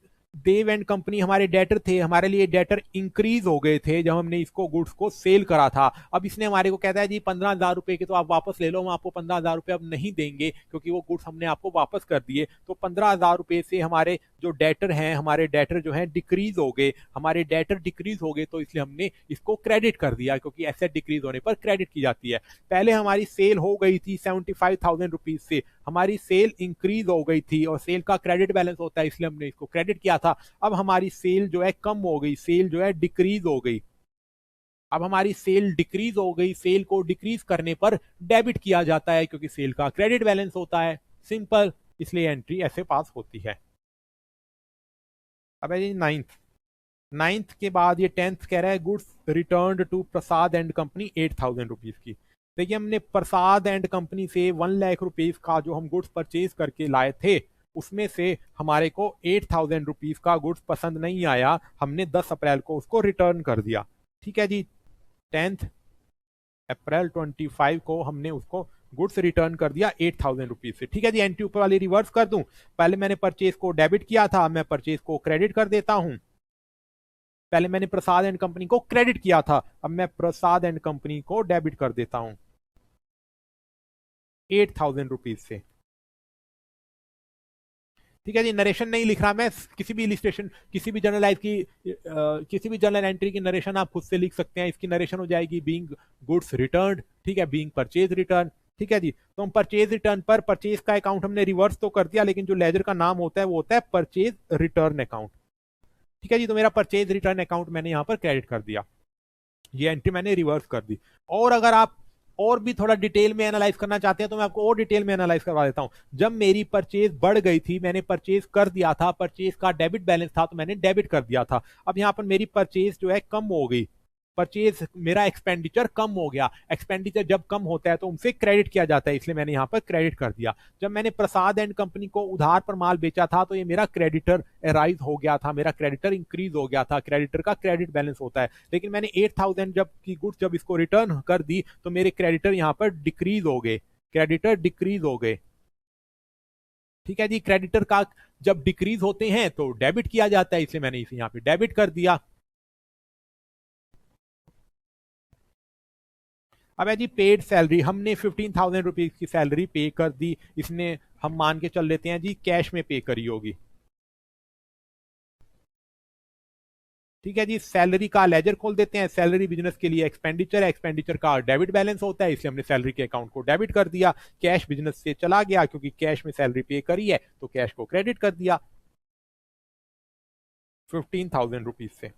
देव एंड कंपनी हमारे डेटर थे, हमारे लिए डेटर इंक्रीज हो गए थे जब हमने इसको गुड्स को सेल करा था। अब इसने हमारे को कहता है जी 15,000 रुपए के तो आप वापस ले लो, हम आपको 15,000 रुपए अब नहीं देंगे क्योंकि वो गुड्स हमने आपको वापस कर दिए। तो 15,000 रुपए से हमारे जो डेटर हैं, हमारे डेटर जो हैं डिक्रीज हो गए, हमारे डेटर डिक्रीज हो गए, तो इसलिए हमने इसको क्रेडिट कर दिया क्योंकि एसेट डिक्रीज होने पर क्रेडिट की जाती है। पहले हमारी सेल हो गई थी 75,000 रुपीज से, हमारी सेल इंक्रीज हो गई थी और सेल का क्रेडिट बैलेंस होता है इसलिए हमने इसको क्रेडिट किया था। अब हमारी सेल जो है कम हो गई, सेल जो है डिक्रीज हो गई। अब हमारी सेल डिक्रीज हो गई, सेल को डिक्रीज करने पर डेबिट किया जाता है क्योंकि सेल का क्रेडिट बैलेंस होता है। सिंपल, इसलिए एंट्री ऐसे पास होती है। अब है जी नाइन्थ के बाद ये 10th कह रहा है goods return to Prasad and company 8,000 rupees की। देखिए हमने प्रसाद एंड कंपनी से 1 लाख रुपीज का जो हम गुड्स परचेज करके लाए थे, उसमें से हमारे को 8,000 रुपीज का गुड्स पसंद नहीं आया, हमने 10 अप्रैल को उसको रिटर्न कर दिया। ठीक है जी, 10 अप्रैल 25 को हमने उसको गुड्स रिटर्न कर दिया 8,000 रुपीज से। ठीक है जी, एंट्री ऊपर वाली रिवर्स कर दूं, पहले मैंने परचेज को डेबिट किया था, मैं परचेज को क्रेडिट कर देता हूं। पहले मैंने प्रसाद एंड कंपनी को क्रेडिट किया था, अब मैं प्रसाद एंड कंपनी को डेबिट कर देता हूं 8,000 रुपीज से। ठीक है जी, नरेशन नहीं लिख रहा मैं, किसी भी इलिस्ट्रेशन, किसी भी जर्नल की किसी भी जर्नल एंट्री की नरेशन आप खुद से लिख सकते हैं। इसकी नरेशन हो जाएगी बीइंग गुड्स रिटर्न, ठीक है, बीइंग परचेज रिटर्न। ठीक है जी, तो हम परचेज रिटर्न पर परचेज का अकाउंट हमने रिवर्स तो कर दिया, लेकिन जो लेजर का नाम होता है वो होता है परचेज रिटर्न अकाउंट। ठीक है जी, तो मेरा परचेज रिटर्न अकाउंट मैंने यहां पर क्रेडिट कर दिया, ये एंट्री मैंने रिवर्स कर दी। और अगर आप और भी थोड़ा डिटेल में एनालाइज करना चाहते हैं तो मैं आपको और डिटेल में एनालाइज करवा देता हूं। जब मेरी परचेज बढ़ गई थी, मैंने परचेज कर दिया था, परचेज का डेबिट बैलेंस था तो मैंने डेबिट कर दिया था। अब यहां पर मेरी परचेज जो है कम हो गई, परचेज मेरा एक्सपेंडिचर कम हो गया। एक्सपेंडिचर जब कम होता है तो उनसे क्रेडिट किया जाता है, इसलिए मैंने यहां पर क्रेडिट कर दिया। जब मैंने प्रसाद एंड कंपनी को उधार पर माल बेचा था तो ये मेरा क्रेडिटर राइज हो गया था, मेरा क्रेडिटर इंक्रीज हो गया था, क्रेडिटर का क्रेडिट बैलेंस होता है। लेकिन मैंने 8,000 जब की गुड्स जब इसको रिटर्न कर दी तो मेरे क्रेडिटर यहां पर डिक्रीज हो गए, क्रेडिटर डिक्रीज हो गए। ठीक है जी, क्रेडिटर का जब डिक्रीज होते हैं तो डेबिट किया जाता है, इसलिए मैंने इसे यहां पे डेबिट कर दिया। अब है जी पेड सैलरी, हमने 15,000 रुपीज की सैलरी पे कर दी, इसने हम मान के चल लेते हैं जी कैश में पे करी होगी। ठीक है जी, सैलरी का लेजर खोल देते हैं। सैलरी बिजनेस के लिए एक्सपेंडिचर है, एक्सपेंडिचर का डेबिट बैलेंस होता है, इसलिए हमने सैलरी के अकाउंट को डेबिट कर दिया। कैश बिजनेस से चला गया क्योंकि कैश में सैलरी पे करी है तो कैश को क्रेडिट कर दिया 15,000 रुपीज से।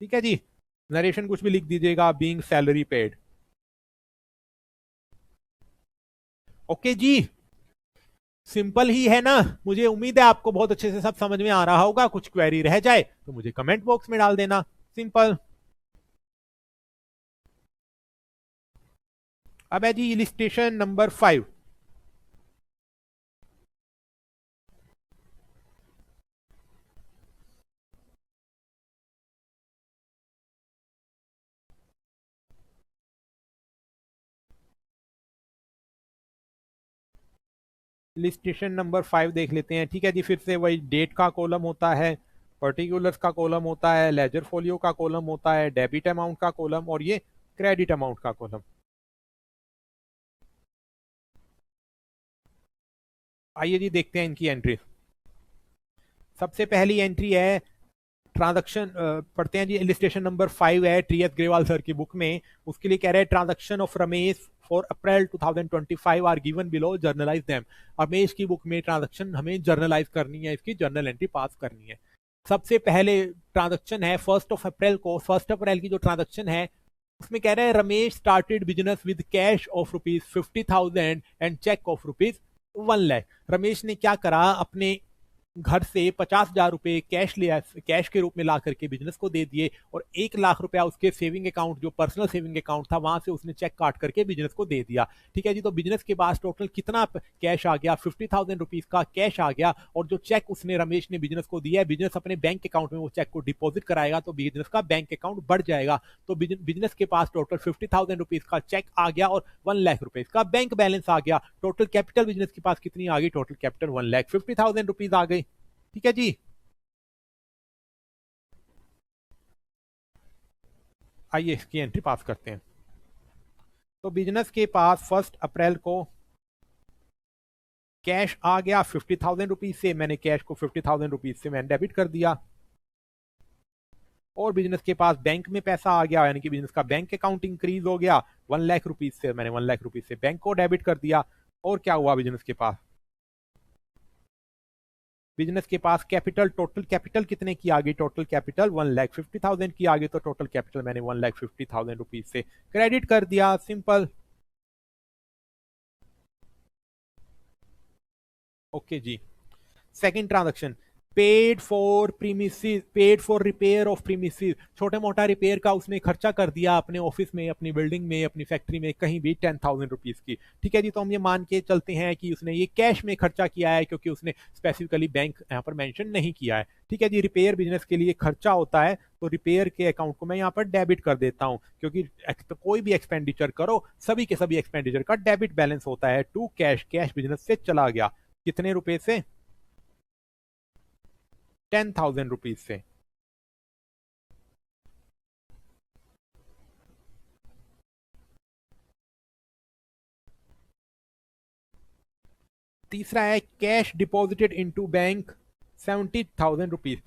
ठीक है जी, नरेशन कुछ भी लिख दीजिएगा, बीइंग सैलरी पेड। ओके जी, सिंपल ही है ना। मुझे उम्मीद है आपको बहुत अच्छे से सब समझ में आ रहा होगा। कुछ क्वेरी रह जाए तो मुझे कमेंट बॉक्स में डाल देना। सिंपल। अब है जी इलिस्ट्रेशन नंबर 5। इलिस्ट्रेशन नंबर 5 देख लेते हैं। ठीक है जी, फिर से वही डेट का कॉलम होता है, पर्टिकुलर्स का कॉलम होता है, लेजर फोलियो का कॉलम होता है, डेबिट अमाउंट का कॉलम और ये क्रेडिट अमाउंट का कॉलम। आइए जी देखते हैं इनकी एंट्री। सबसे पहली एंट्री है ट्रांजैक्शन, पढ़ते हैं जी। इलिस्ट्रेशन नंबर 5 है टी एस ग्रेवाल सर की बुक में, उसके लिए कह रहे हैं transaction of Ramesh for April 2025 are given below, journalise them. Ramesh की बुक में ट्रांजेक्शन हमें जर्नलाइज करनी है, इसकी जर्नल एंट्री पास करनी है। सबसे पहले ट्रांजेक्शन है 1 अप्रैल को। 1 अप्रैल की जो ट्रांजेक्शन है उसमें कह रहे हैं Ramesh started business with cash of ₹50,000 and cheque of ₹1 lakh. Ramesh ने क्या करा, अपने घर से 50,000 रुपए कैश लिया, कैश के रूप में ला करके बिजनेस को दे दिए, और 1 लाख रुपया उसके सेविंग अकाउंट, जो पर्सनल सेविंग अकाउंट था, वहां से उसने चेक काट करके बिजनेस को दे दिया। ठीक है जी, तो बिजनेस के पास टोटल कितना कैश आ गया, 50,000 रुपीज का कैश आ गया। और जो चेक उसने रमेश ने बिजनेस को दिया है, बिजनेस अपने बैंक अकाउंट में वो चेक को डिपॉजिट कराएगा, तो बिजनेस का बैंक अकाउंट बढ़ जाएगा। तो बिजनेस के पास टोटल 50,000 रुपीज का चेक आ गया और 1 लाख रुपीज का बैंक बैलेंस आ गया। टोटल कैपिटल बिजनेस के पास कितनी आ गई, टोटल कैपिटल 1,50,000 रुपीज आ गई। ठीक है जी। आइए इसकी एंट्री पास करते हैं। तो बिजनेस के पास 1 अप्रैल को कैश आ गया 50,000 रुपीज से, मैंने कैश को 50,000 रुपीज से मैंने डेबिट कर दिया। और बिजनेस के पास बैंक में पैसा आ गया, यानी कि बिजनेस का बैंक अकाउंट इंक्रीज हो गया 1 लाख रुपीज से, मैंने 1 लाख रुपीज से बैंक को डेबिट कर दिया। और क्या हुआ बिजनेस के पास, बिजनेस के पास कैपिटल, टोटल कैपिटल कितने की आ गई, टोटल कैपिटल 1,50,000 की आ गई। तो टोटल कैपिटल मैंने 1,50,000 रुपीज से क्रेडिट कर दिया, simple. Okay ji. Second transaction, paid for repair of premises. छोटा मोटा रिपेयर का उसने खर्चा कर दिया अपने ऑफिस में, अपनी बिल्डिंग में, अपनी फैक्ट्री में, कहीं भी 10,000 रुपीज की। ठीक है जी, तो हम ये मान के चलते हैं कि उसने ये कैश में खर्चा किया है, क्योंकि उसने स्पेसिफिकली बैंक यहाँ पर मेंशन नहीं किया है। ठीक है जी, रिपेयर बिजनेस के लिए खर्चा होता है, तो रिपेयर के अकाउंट को मैं यहाँ पर डेबिट कर देता हूँ, क्योंकि तो कोई भी एक्सपेंडिचर करो, सभी के सभी एक्सपेंडिचर का डेबिट बैलेंस होता है टू कैश। कैश बिजनेस से चला गया, कितने रुपए से, 10,000 रुपीज से। तीसरा है cash deposited into bank 70,000 rupees.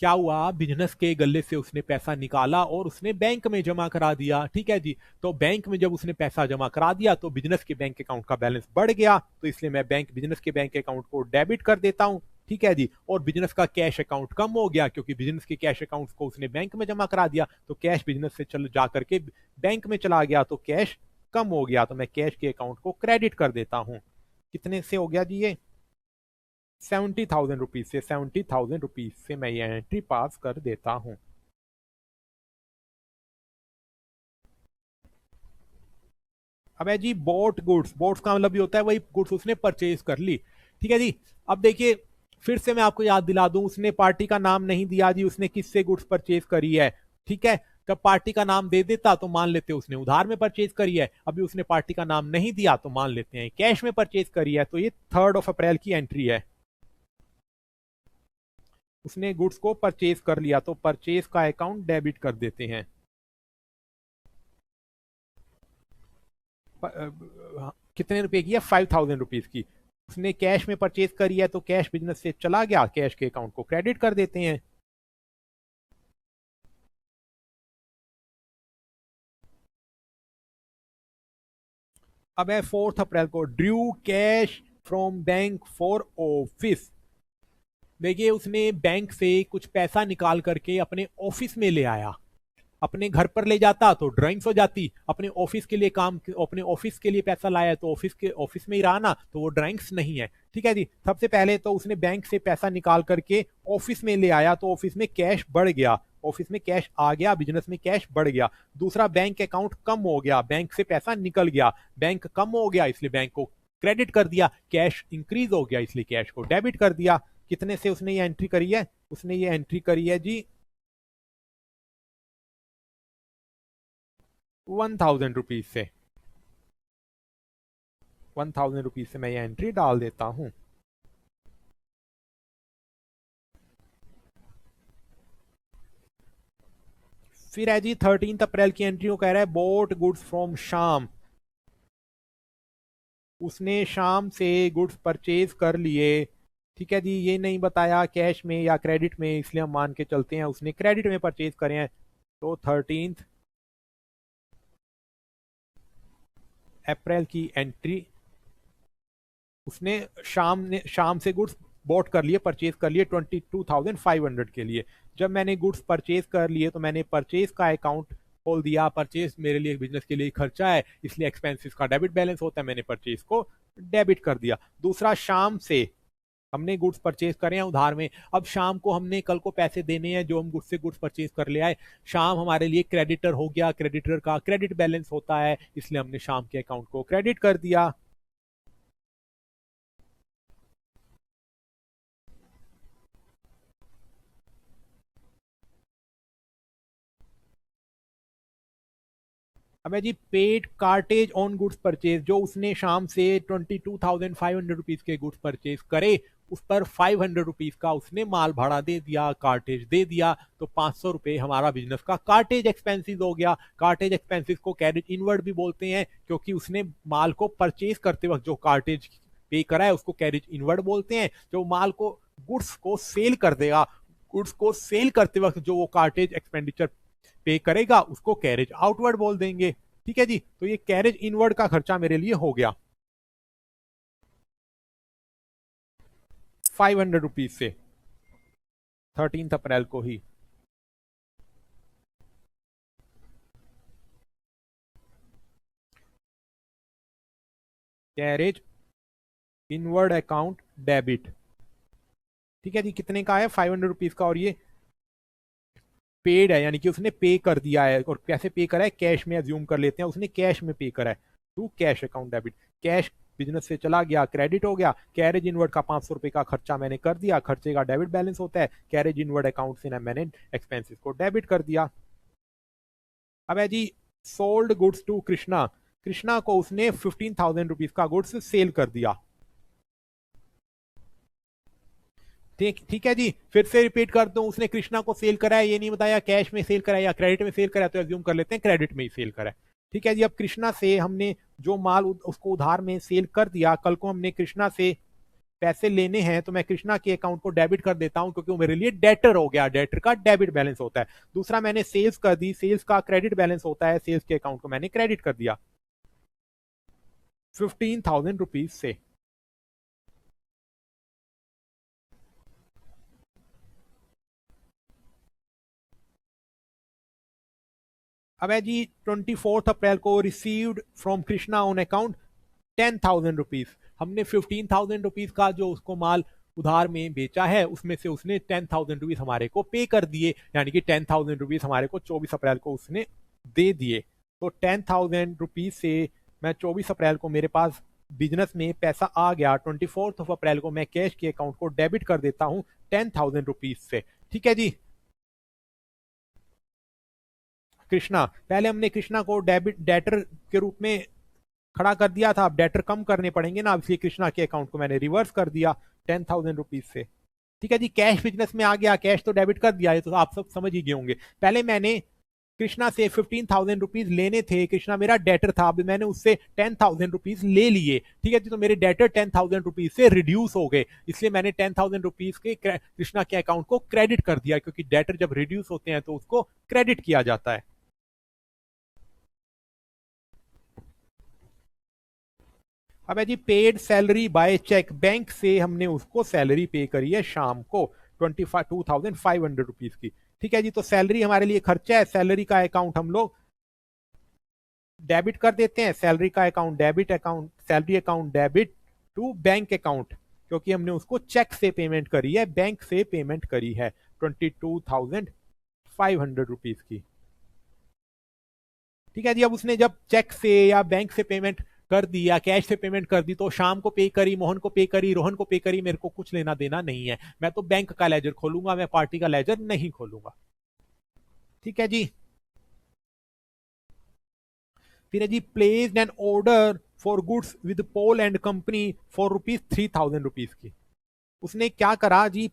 क्या हुआ, बिजनेस के गले से उसने पैसा निकाला और उसने बैंक में जमा करा दिया। ठीक है जी, तो बैंक में जब उसने पैसा जमा करा दिया तो बिजनेस के बैंक अकाउंट का बैलेंस बढ़ गया, तो इसलिए मैं बिजनेस के बैंक अकाउंट को डेबिट कर देता हूं। ठीक है जी, और बिजनेस का कैश अकाउंट कम हो गया, क्योंकि बिजनेस के कैश अकाउंट को उसने बैंक में जमा करा दिया, तो कैश बिजनेस से चल जा करके बैंक में चला गया, तो कैश कम हो गया, तो मैं कैश के अकाउंट को क्रेडिट कर देता हूं। कितने से हो गया जी ये, 70,000 रुपीज से। 70,000 रुपीज से मैं ये एंट्री पास कर देता हूं। अब है जी बोट गुड्स। बोट्स का मतलब ये होता है वही गुड्स उसने परचेज कर ली। ठीक है जी, अब देखिए फिर से मैं आपको याद दिला दूं, उसने पार्टी का नाम नहीं दिया जी, उसने किससे गुड्स परचेज करी है। ठीक है, जब पार्टी का नाम दे देता तो मान लेते उसने उधार में परचेज करी है, अभी उसने पार्टी का नाम नहीं दिया तो मान लेते हैं कैश में परचेज करी है। तो ये 3 अप्रैल की एंट्री है, उसने गुड्स को परचेज कर लिया, तो परचेज का अकाउंट डेबिट कर देते हैं। कितने रुपए की है, 5,000 रुपीज की। उसने कैश में परचेज करी है, तो कैश बिजनेस से चला गया, कैश के अकाउंट को क्रेडिट कर देते हैं। अब है 4 अप्रैल को, Drew cash from bank for office. देखिए उसने बैंक से कुछ पैसा निकाल करके अपने ऑफिस में ले आया। अपने घर पर ले जाता तो ड्राइंग्स हो जाती, अपने ऑफिस के लिए काम, अपने ऑफिस के लिए पैसा लाया तो ऑफिस में ही रहा ना, तो वो ड्राइंग्स नहीं है। ठीक है जी, सबसे पहले तो उसने बैंक से पैसा निकाल करके ऑफिस में ले आया, तो ऑफिस में कैश बढ़ गया, ऑफिस में कैश आ गया, बिजनेस में कैश बढ़ गया। दूसरा, बैंक अकाउंट कम हो गया, बैंक से पैसा निकल गया, बैंक कम हो गया इसलिए बैंक को क्रेडिट कर दिया। कैश इंक्रीज हो गया इसलिए कैश को डेबिट कर दिया। कितने से उसने ये एंट्री करी है, उसने ये एंट्री करी है जी 1,000 रुपीज से। 1,000 रुपीज से मैं ये एंट्री डाल देता हूं। फिर है जी 13 अप्रैल की एंट्री को कह रहा है बोट गुड्स फ्रॉम शाम। उसने शाम से गुड्स परचेज कर लिए। ठीक है जी, ये नहीं बताया कैश में या क्रेडिट में, इसलिए हम मान के चलते हैं उसने क्रेडिट में परचेज करे हैं। तो 13 अप्रैल की एंट्री, उसने शाम से गुड्स बॉट कर लिए, परचेज कर लिए 22,500 के लिए। जब मैंने गुड्स परचेज कर लिए तो मैंने परचेज का अकाउंट खोल दिया। परचेज मेरे लिए बिजनेस के लिए खर्चा है, इसलिए एक्सपेंसेस का डेबिट बैलेंस होता है, मैंने परचेज को डेबिट कर दिया। दूसरा, शाम से हमने गुड्स परचेज करे हैं उधार में, अब शाम को हमने कल को पैसे देने हैं जो हम गुड्स से गुड्स परचेज कर ले आए। शाम हमारे लिए क्रेडिटर हो गया, क्रेडिटर का क्रेडिट बैलेंस होता है, इसलिए हमने शाम के अकाउंट को क्रेडिट कर दिया। हमें जी paid cartage on goods purchase, जो उसने शाम से 22,500 रुपीज के गुड्स परचेज करे, उस पर 500 रुपीज का उसने माल भाड़ा दे दिया, कार्टेज दे दिया, तो 500 रुपए हमारा बिजनेस का कार्टेज एक्सपेंसिस हो गया। कार्टेज एक्सपेंसिस को कैरेज इनवर्ड भी बोलते हैं, क्योंकि उसने माल को परचेज करते वक्त जो कार्टेज पे करा है उसको कैरेज इनवर्ड बोलते हैं। जो माल को गुड्स को सेल कर देगा, गुड्स को सेल करते वक्त जो वो कार्टेज एक्सपेंडिचर पे करेगा उसको कैरेज आउटवर्ड बोल देंगे। ठीक है जी, तो ये कैरेज इनवर्ड का खर्चा मेरे लिए हो गया 500 रुपीज से 13 अप्रैल को ही। कैरेज इनवर्ड अकाउंट डेबिट, ठीक है जी, कितने का है? 500 रुपीज का, और ये पेड है, यानी कि उसने पे कर दिया है। और कैसे पे करा है? कैश में अज्यूम कर लेते हैं, उसने कैश में पे करा है, to cash account debit. Cash business से चला गया, क्रेडिट हो गया। कैरेज इनवर्ड का 500 रुपए का खर्चा मैंने कर दिया, खर्चे का डेबिट बैलेंस होता है, कैरेज इनवर्ड अकाउंट से ना मैंने एक्सपेंसेस को डेबिट कर दिया। अब है जी, sold goods to Krishna, Krishna को उसने 15,000 रुपीज का गुड्स सेल कर दिया। ठीक ठीक है जी, फिर से रिपीट कर दूं, उसने कृष्णा को सेल करा है, ये नहीं बताया कैश में सेल करा है या क्रेडिट में सेल करा है, तो एज्यूम कर लेते हैं क्रेडिट में ही सेल करा है। ठीक है जी, अब कृष्णा से हमने जो माल उसको उधार में सेल कर दिया, कल को हमने कृष्णा से पैसे लेने हैं तो मैं कृष्णा के अकाउंट को डेबिट कर देता हूं, क्योंकि वो मेरे लिए डेटर हो गया, डेटर का डेबिट बैलेंस होता है। दूसरा, मैंने सेल्स कर दी, सेल्स का क्रेडिट बैलेंस होता है, सेल्स के अकाउंट को मैंने क्रेडिट कर दिया 15,000 रुपीज से। अब है जी, 24 अप्रैल को received from Krishna on account 10,000 rupees. हमने 15,000 रुपीज का जो उसको माल उधार में बेचा है, उसमें से उसने 10,000 रुपीज हमारे को पे कर दिए, यानी कि 10,000 रुपीज हमारे को 24 अप्रैल को उसने दे दिए। तो 10,000 रुपीज से मैं 24 अप्रैल को मेरे पास बिजनेस में पैसा आ गया। 24 अप्रैल को मैं कैश के अकाउंट को डेबिट कर देता हूं 10,000 रुपीज से। ठीक है जी, कृष्णा, पहले हमने कृष्णा को डेबिट डेटर के रूप में खड़ा कर दिया था, अब डेटर कम करने पड़ेंगे ना, इसलिए कृष्णा के अकाउंट को मैंने रिवर्स कर दिया 10,000 रुपीज से। ठीक है जी, कैश बिजनेस में आ गया, कैश तो डेबिट कर दिया है, तो आप सब समझ ही गए होंगे। पहले मैंने कृष्णा से 15,000 रुपीज लेने थे, कृष्णा मेरा डेटर था, अब मैंने उससे 10,000 रुपीज ले लिए। ठीक है जी, तो मेरे डेटर 10,000 रुपीज से रिड्यूस हो गए, इसलिए मैंने 10,000 रुपीज के कृष्णा के अकाउंट को क्रेडिट कर दिया, क्योंकि डेटर जब रिड्यूस होते हैं तो उसको क्रेडिट किया जाता है। अब है जी, paid salary by cheque, bank से हमने उसको सैलरी पे करी है शाम को 22,500 रुपीज की। ठीक है जी, तो सैलरी हमारे लिए खर्चा है, सैलरी का अकाउंट हम लोग डेबिट कर देते हैं, सैलरी का account debit, account salary account debit to bank account, क्योंकि हमने उसको चेक से पेमेंट करी है, बैंक से पेमेंट करी है 22,500 रुपीज की। ठीक है जी, अब उसने जब चेक से या बैंक से पेमेंट कर दी या कैश से पेमेंट कर दी, तो शाम को पे करी, मोहन को पे करी, रोहन को पे करी, मेरे को कुछ लेना देना नहीं है, मैं तो बैंक का लेजर खोलूंगा, मैं पार्टी का लेजर नहीं खोलूंगा। ठीक है जी, फिर है जी, placed an order for goods with Paul and company for rupees 3,000 rupees की। उसने क्या करा जी,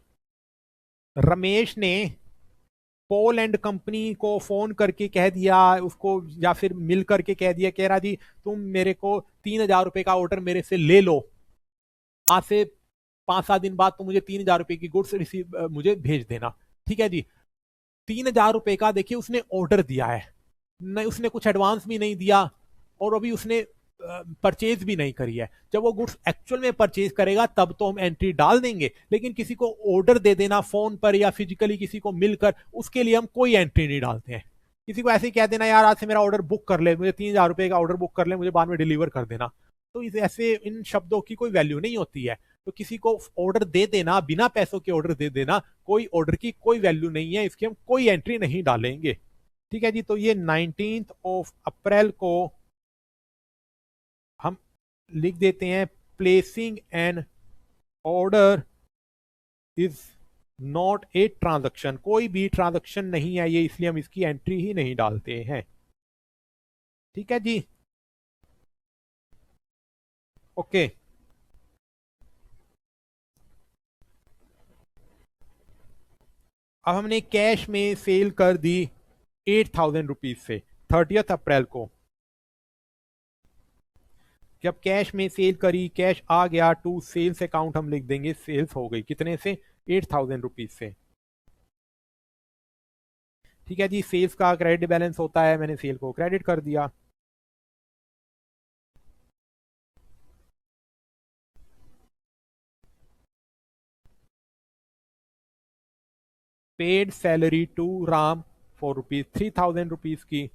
रमेश ने पोल एंड कंपनी को फोन करके कह दिया उसको, या फिर मिल करके कह दिया, कह रहा जी तुम मेरे को 3,000 रुपए का ऑर्डर मेरे से ले लो, आज से 5-7 दिन बाद तो मुझे 3,000 रुपए की गुड्स रिसीव मुझे भेज देना। ठीक है जी, 3,000 रुपए का देखिए उसने ऑर्डर दिया है, नहीं उसने कुछ एडवांस भी नहीं दिया, और अभी उसने परचेज भी नहीं करी है। जब वो गुड्स एक्चुअल में परचेज करेगा तब तो हम एंट्री डाल देंगे, लेकिन किसी को ऑर्डर दे देना फोन पर या फिजिकली किसी को मिलकर, उसके लिए हम कोई एंट्री नहीं डालते हैं। किसी को ऐसे ही कह देना यार आज से मेरा ऑर्डर बुक कर ले, मुझे 3,000 रुपए का ऑर्डर बुक कर ले, मुझे बाद में डिलीवर कर देना, तो इस ऐसे इन शब्दों की कोई वैल्यू नहीं होती है। तो किसी को ऑर्डर दे देना, बिना पैसों के ऑर्डर दे देना, कोई ऑर्डर की कोई वैल्यू नहीं है, इसकी हम कोई एंट्री नहीं डालेंगे। ठीक है जी, तो ये 19 अप्रैल को हम लिख देते हैं placing an order is not a transaction, कोई भी ट्रांजैक्शन नहीं है ये, इसलिए हम इसकी एंट्री ही नहीं डालते हैं। ठीक है जी, ओके। अब हमने कैश में सेल कर दी 8,000 रुपीज से 30 अप्रैल को। जब कैश में सेल करी, कैश आ गया टू सेल्स अकाउंट, हम लिख देंगे सेल्स हो गई कितने से, 8,000 रुपीज से। ठीक है जी, सेल्स का क्रेडिट बैलेंस होता है, मैंने सेल को क्रेडिट कर दिया। Paid salary to Ram for rupees 3,000 rupees की।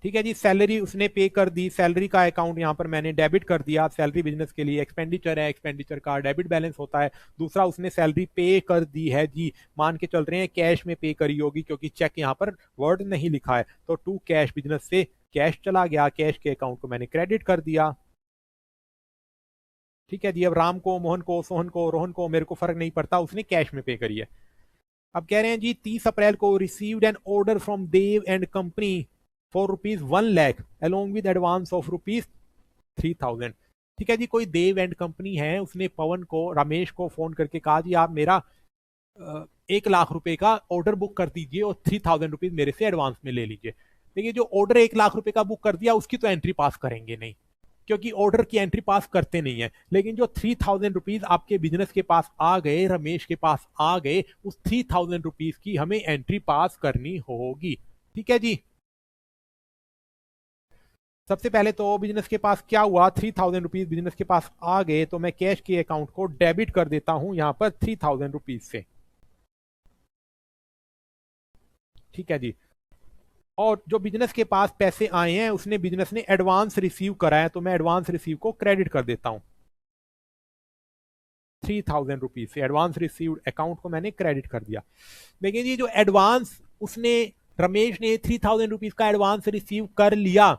ठीक है जी, सैलरी उसने पे कर दी, सैलरी का अकाउंट यहां पर मैंने डेबिट कर दिया। सैलरी बिजनेस के लिए एक्सपेंडिचर है, एक्सपेंडिचर का डेबिट बैलेंस होता है। दूसरा, उसने सैलरी पे कर दी है जी, मान के चल रहे हैं कैश में पे करी होगी क्योंकि चेक यहां पर वर्ड नहीं लिखा है, तो टू कैश बिजनेस से कैश चला गया, कैश के अकाउंट को मैंने क्रेडिट कर दिया। ठीक है जी, अब राम को, मोहन को, सोहन को, रोहन को मेरे को फर्क नहीं पड़ता, उसने कैश में पे करी है। अब कह रहे हैं जी 30 अप्रैल को received an order from Dev and company for rupees 1 lakh along with advance of rupees 3,000। ठीक है जी, कोई देव एंड कंपनी है, उसने पवन को, रमेश को फोन करके कहा जी आप मेरा 1 लाख रुपए का ऑर्डर बुक कर दीजिए और 3,000 रुपीज मेरे से एडवांस में ले लीजिए। देखिए, जो ऑर्डर 1 लाख रुपए का बुक कर दिया उसकी तो एंट्री पास करेंगे नहीं, क्योंकि ऑर्डर की एंट्री पास करते नहीं है। लेकिन जो 3,000 रुपीज आपके बिजनेस के पास आ गए, रमेश के पास आ गए, उस 3,000 रुपीज की हमें एंट्री पास करनी होगी। ठीक है जी, सबसे पहले तो बिजनेस के पास क्या हुआ, 3,000 रुपीज बिजनेस के पास आ गए, तो मैं कैश के अकाउंट को डेबिट कर देता हूं यहां पर 3,000 रुपीज से। ठीक है जी, और जो बिजनेस के पास पैसे आए हैं, उसने, बिजनेस ने एडवांस रिसीव करा है, तो मैं एडवांस रिसीव को क्रेडिट कर देता हूं 3,000 रुपीज से। एडवांस रिसीव्ड अकाउंट को मैंने क्रेडिट कर दिया। देखिए जी, जो एडवांस उसने, रमेश ने 3,000 रुपीज का एडवांस रिसीव कर लिया,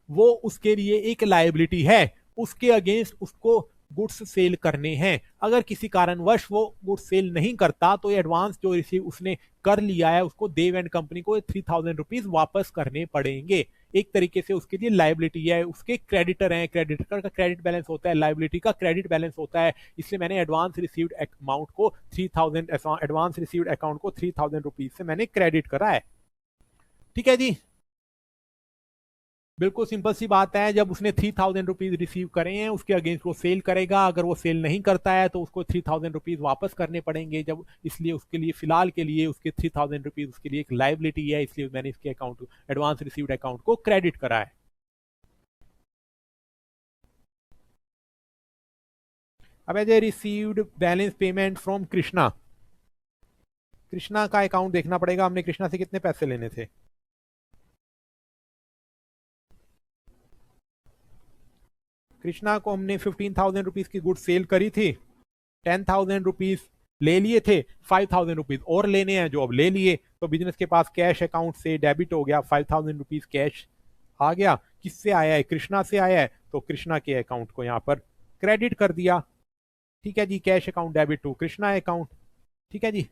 वो उसके लिए एक लायबिलिटी है, उसके अगेंस्ट उसको गुड्स सेल करने हैं। अगर किसी कारणवश वो गुड्स सेल नहीं करता तो ये एडवांस जो रिसीव उसने कर लिया है उसको देव एंड कंपनी को 3,000 रुपीज वापस करने पड़ेंगे। एक तरीके से उसके लिए लाइबिलिटी है, उसके क्रेडिटर हैं, क्रेडिटर का क्रेडिट बैलेंस होता है, लाइबिलिटी का क्रेडिट बैलेंस होता है। इसलिए मैंने एडवांस रिसीव्ड अमाउंट को 3,000, एडवांस रिसीव्ड अकाउंट को 3,000 रुपीज से मैंने क्रेडिट करा है। ठीक है जी, बिल्कुल सिंपल सी बात है। जब उसने 3,000 रुपीज रिसीव करे हैं, उसके अगेंस्ट वो सेल करेगा, अगर वो सेल नहीं करता है तो उसको 3,000 रुपीज वापस करने पड़ेंगे। जब, इसलिए उसके लिए फिलहाल के लिए उसके 3,000 रुपीज उसके लिए एक लाइबिलिटी है, इसलिए मैंने इसके अकाउंट, एडवांस रिसीव्ड अकाउंट को क्रेडिट करा है। अब as a received balance payment from Krishna, Krishna का अकाउंट देखना पड़ेगा, हमने कृष्णा से कितने पैसे लेने थे। कृष्णा को हमने 15,000 रुपीज की गुड सेल करी थी, 10,000 रुपीज ले लिए थे, 5,000 रुपीज और लेने हैं जो अब ले लिए, तो बिजनेस के पास कैश अकाउंट से डेबिट हो गया, 5,000 रुपीज कैश आ गया। किससे आया है, कृष्णा से आया है, तो कृष्णा के अकाउंट को यहाँ पर क्रेडिट कर दिया। ठीक है जी, cash account debit to Krishna account. ठीक है जी,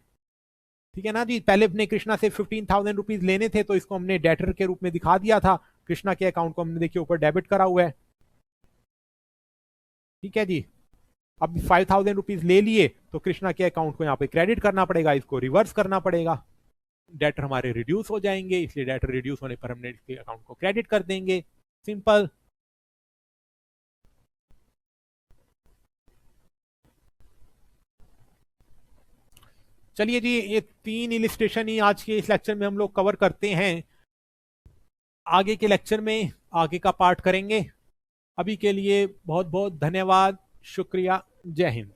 ठीक है ना जी, पहले अपने कृष्णा से 15,000 रुपीज लेने थे तो इसको हमने डेटर के रूप में दिखा दिया था, कृष्णा के अकाउंट को हमने देखिए ऊपर डेबिट करा हुआ है। ठीक है जी, अब 5,000 रुपीज ले लिए तो कृष्णा के अकाउंट को यहाँ पे क्रेडिट करना पड़ेगा, इसको रिवर्स करना पड़ेगा, डेटर हमारे रिड्यूस हो जाएंगे, इसलिए डेटर रिड्यूस होने पर हमने इसके अकाउंट को क्रेडिट कर देंगे। सिंपल। चलिए जी, ये 3 इलिस्ट्रेशन ही आज के इस लेक्चर में हम लोग कवर करते हैं। आगे के लेक्चर में आगे का पार्ट करेंगे। अभी के लिए बहुत बहुत धन्यवाद, शुक्रिया, जय हिंद।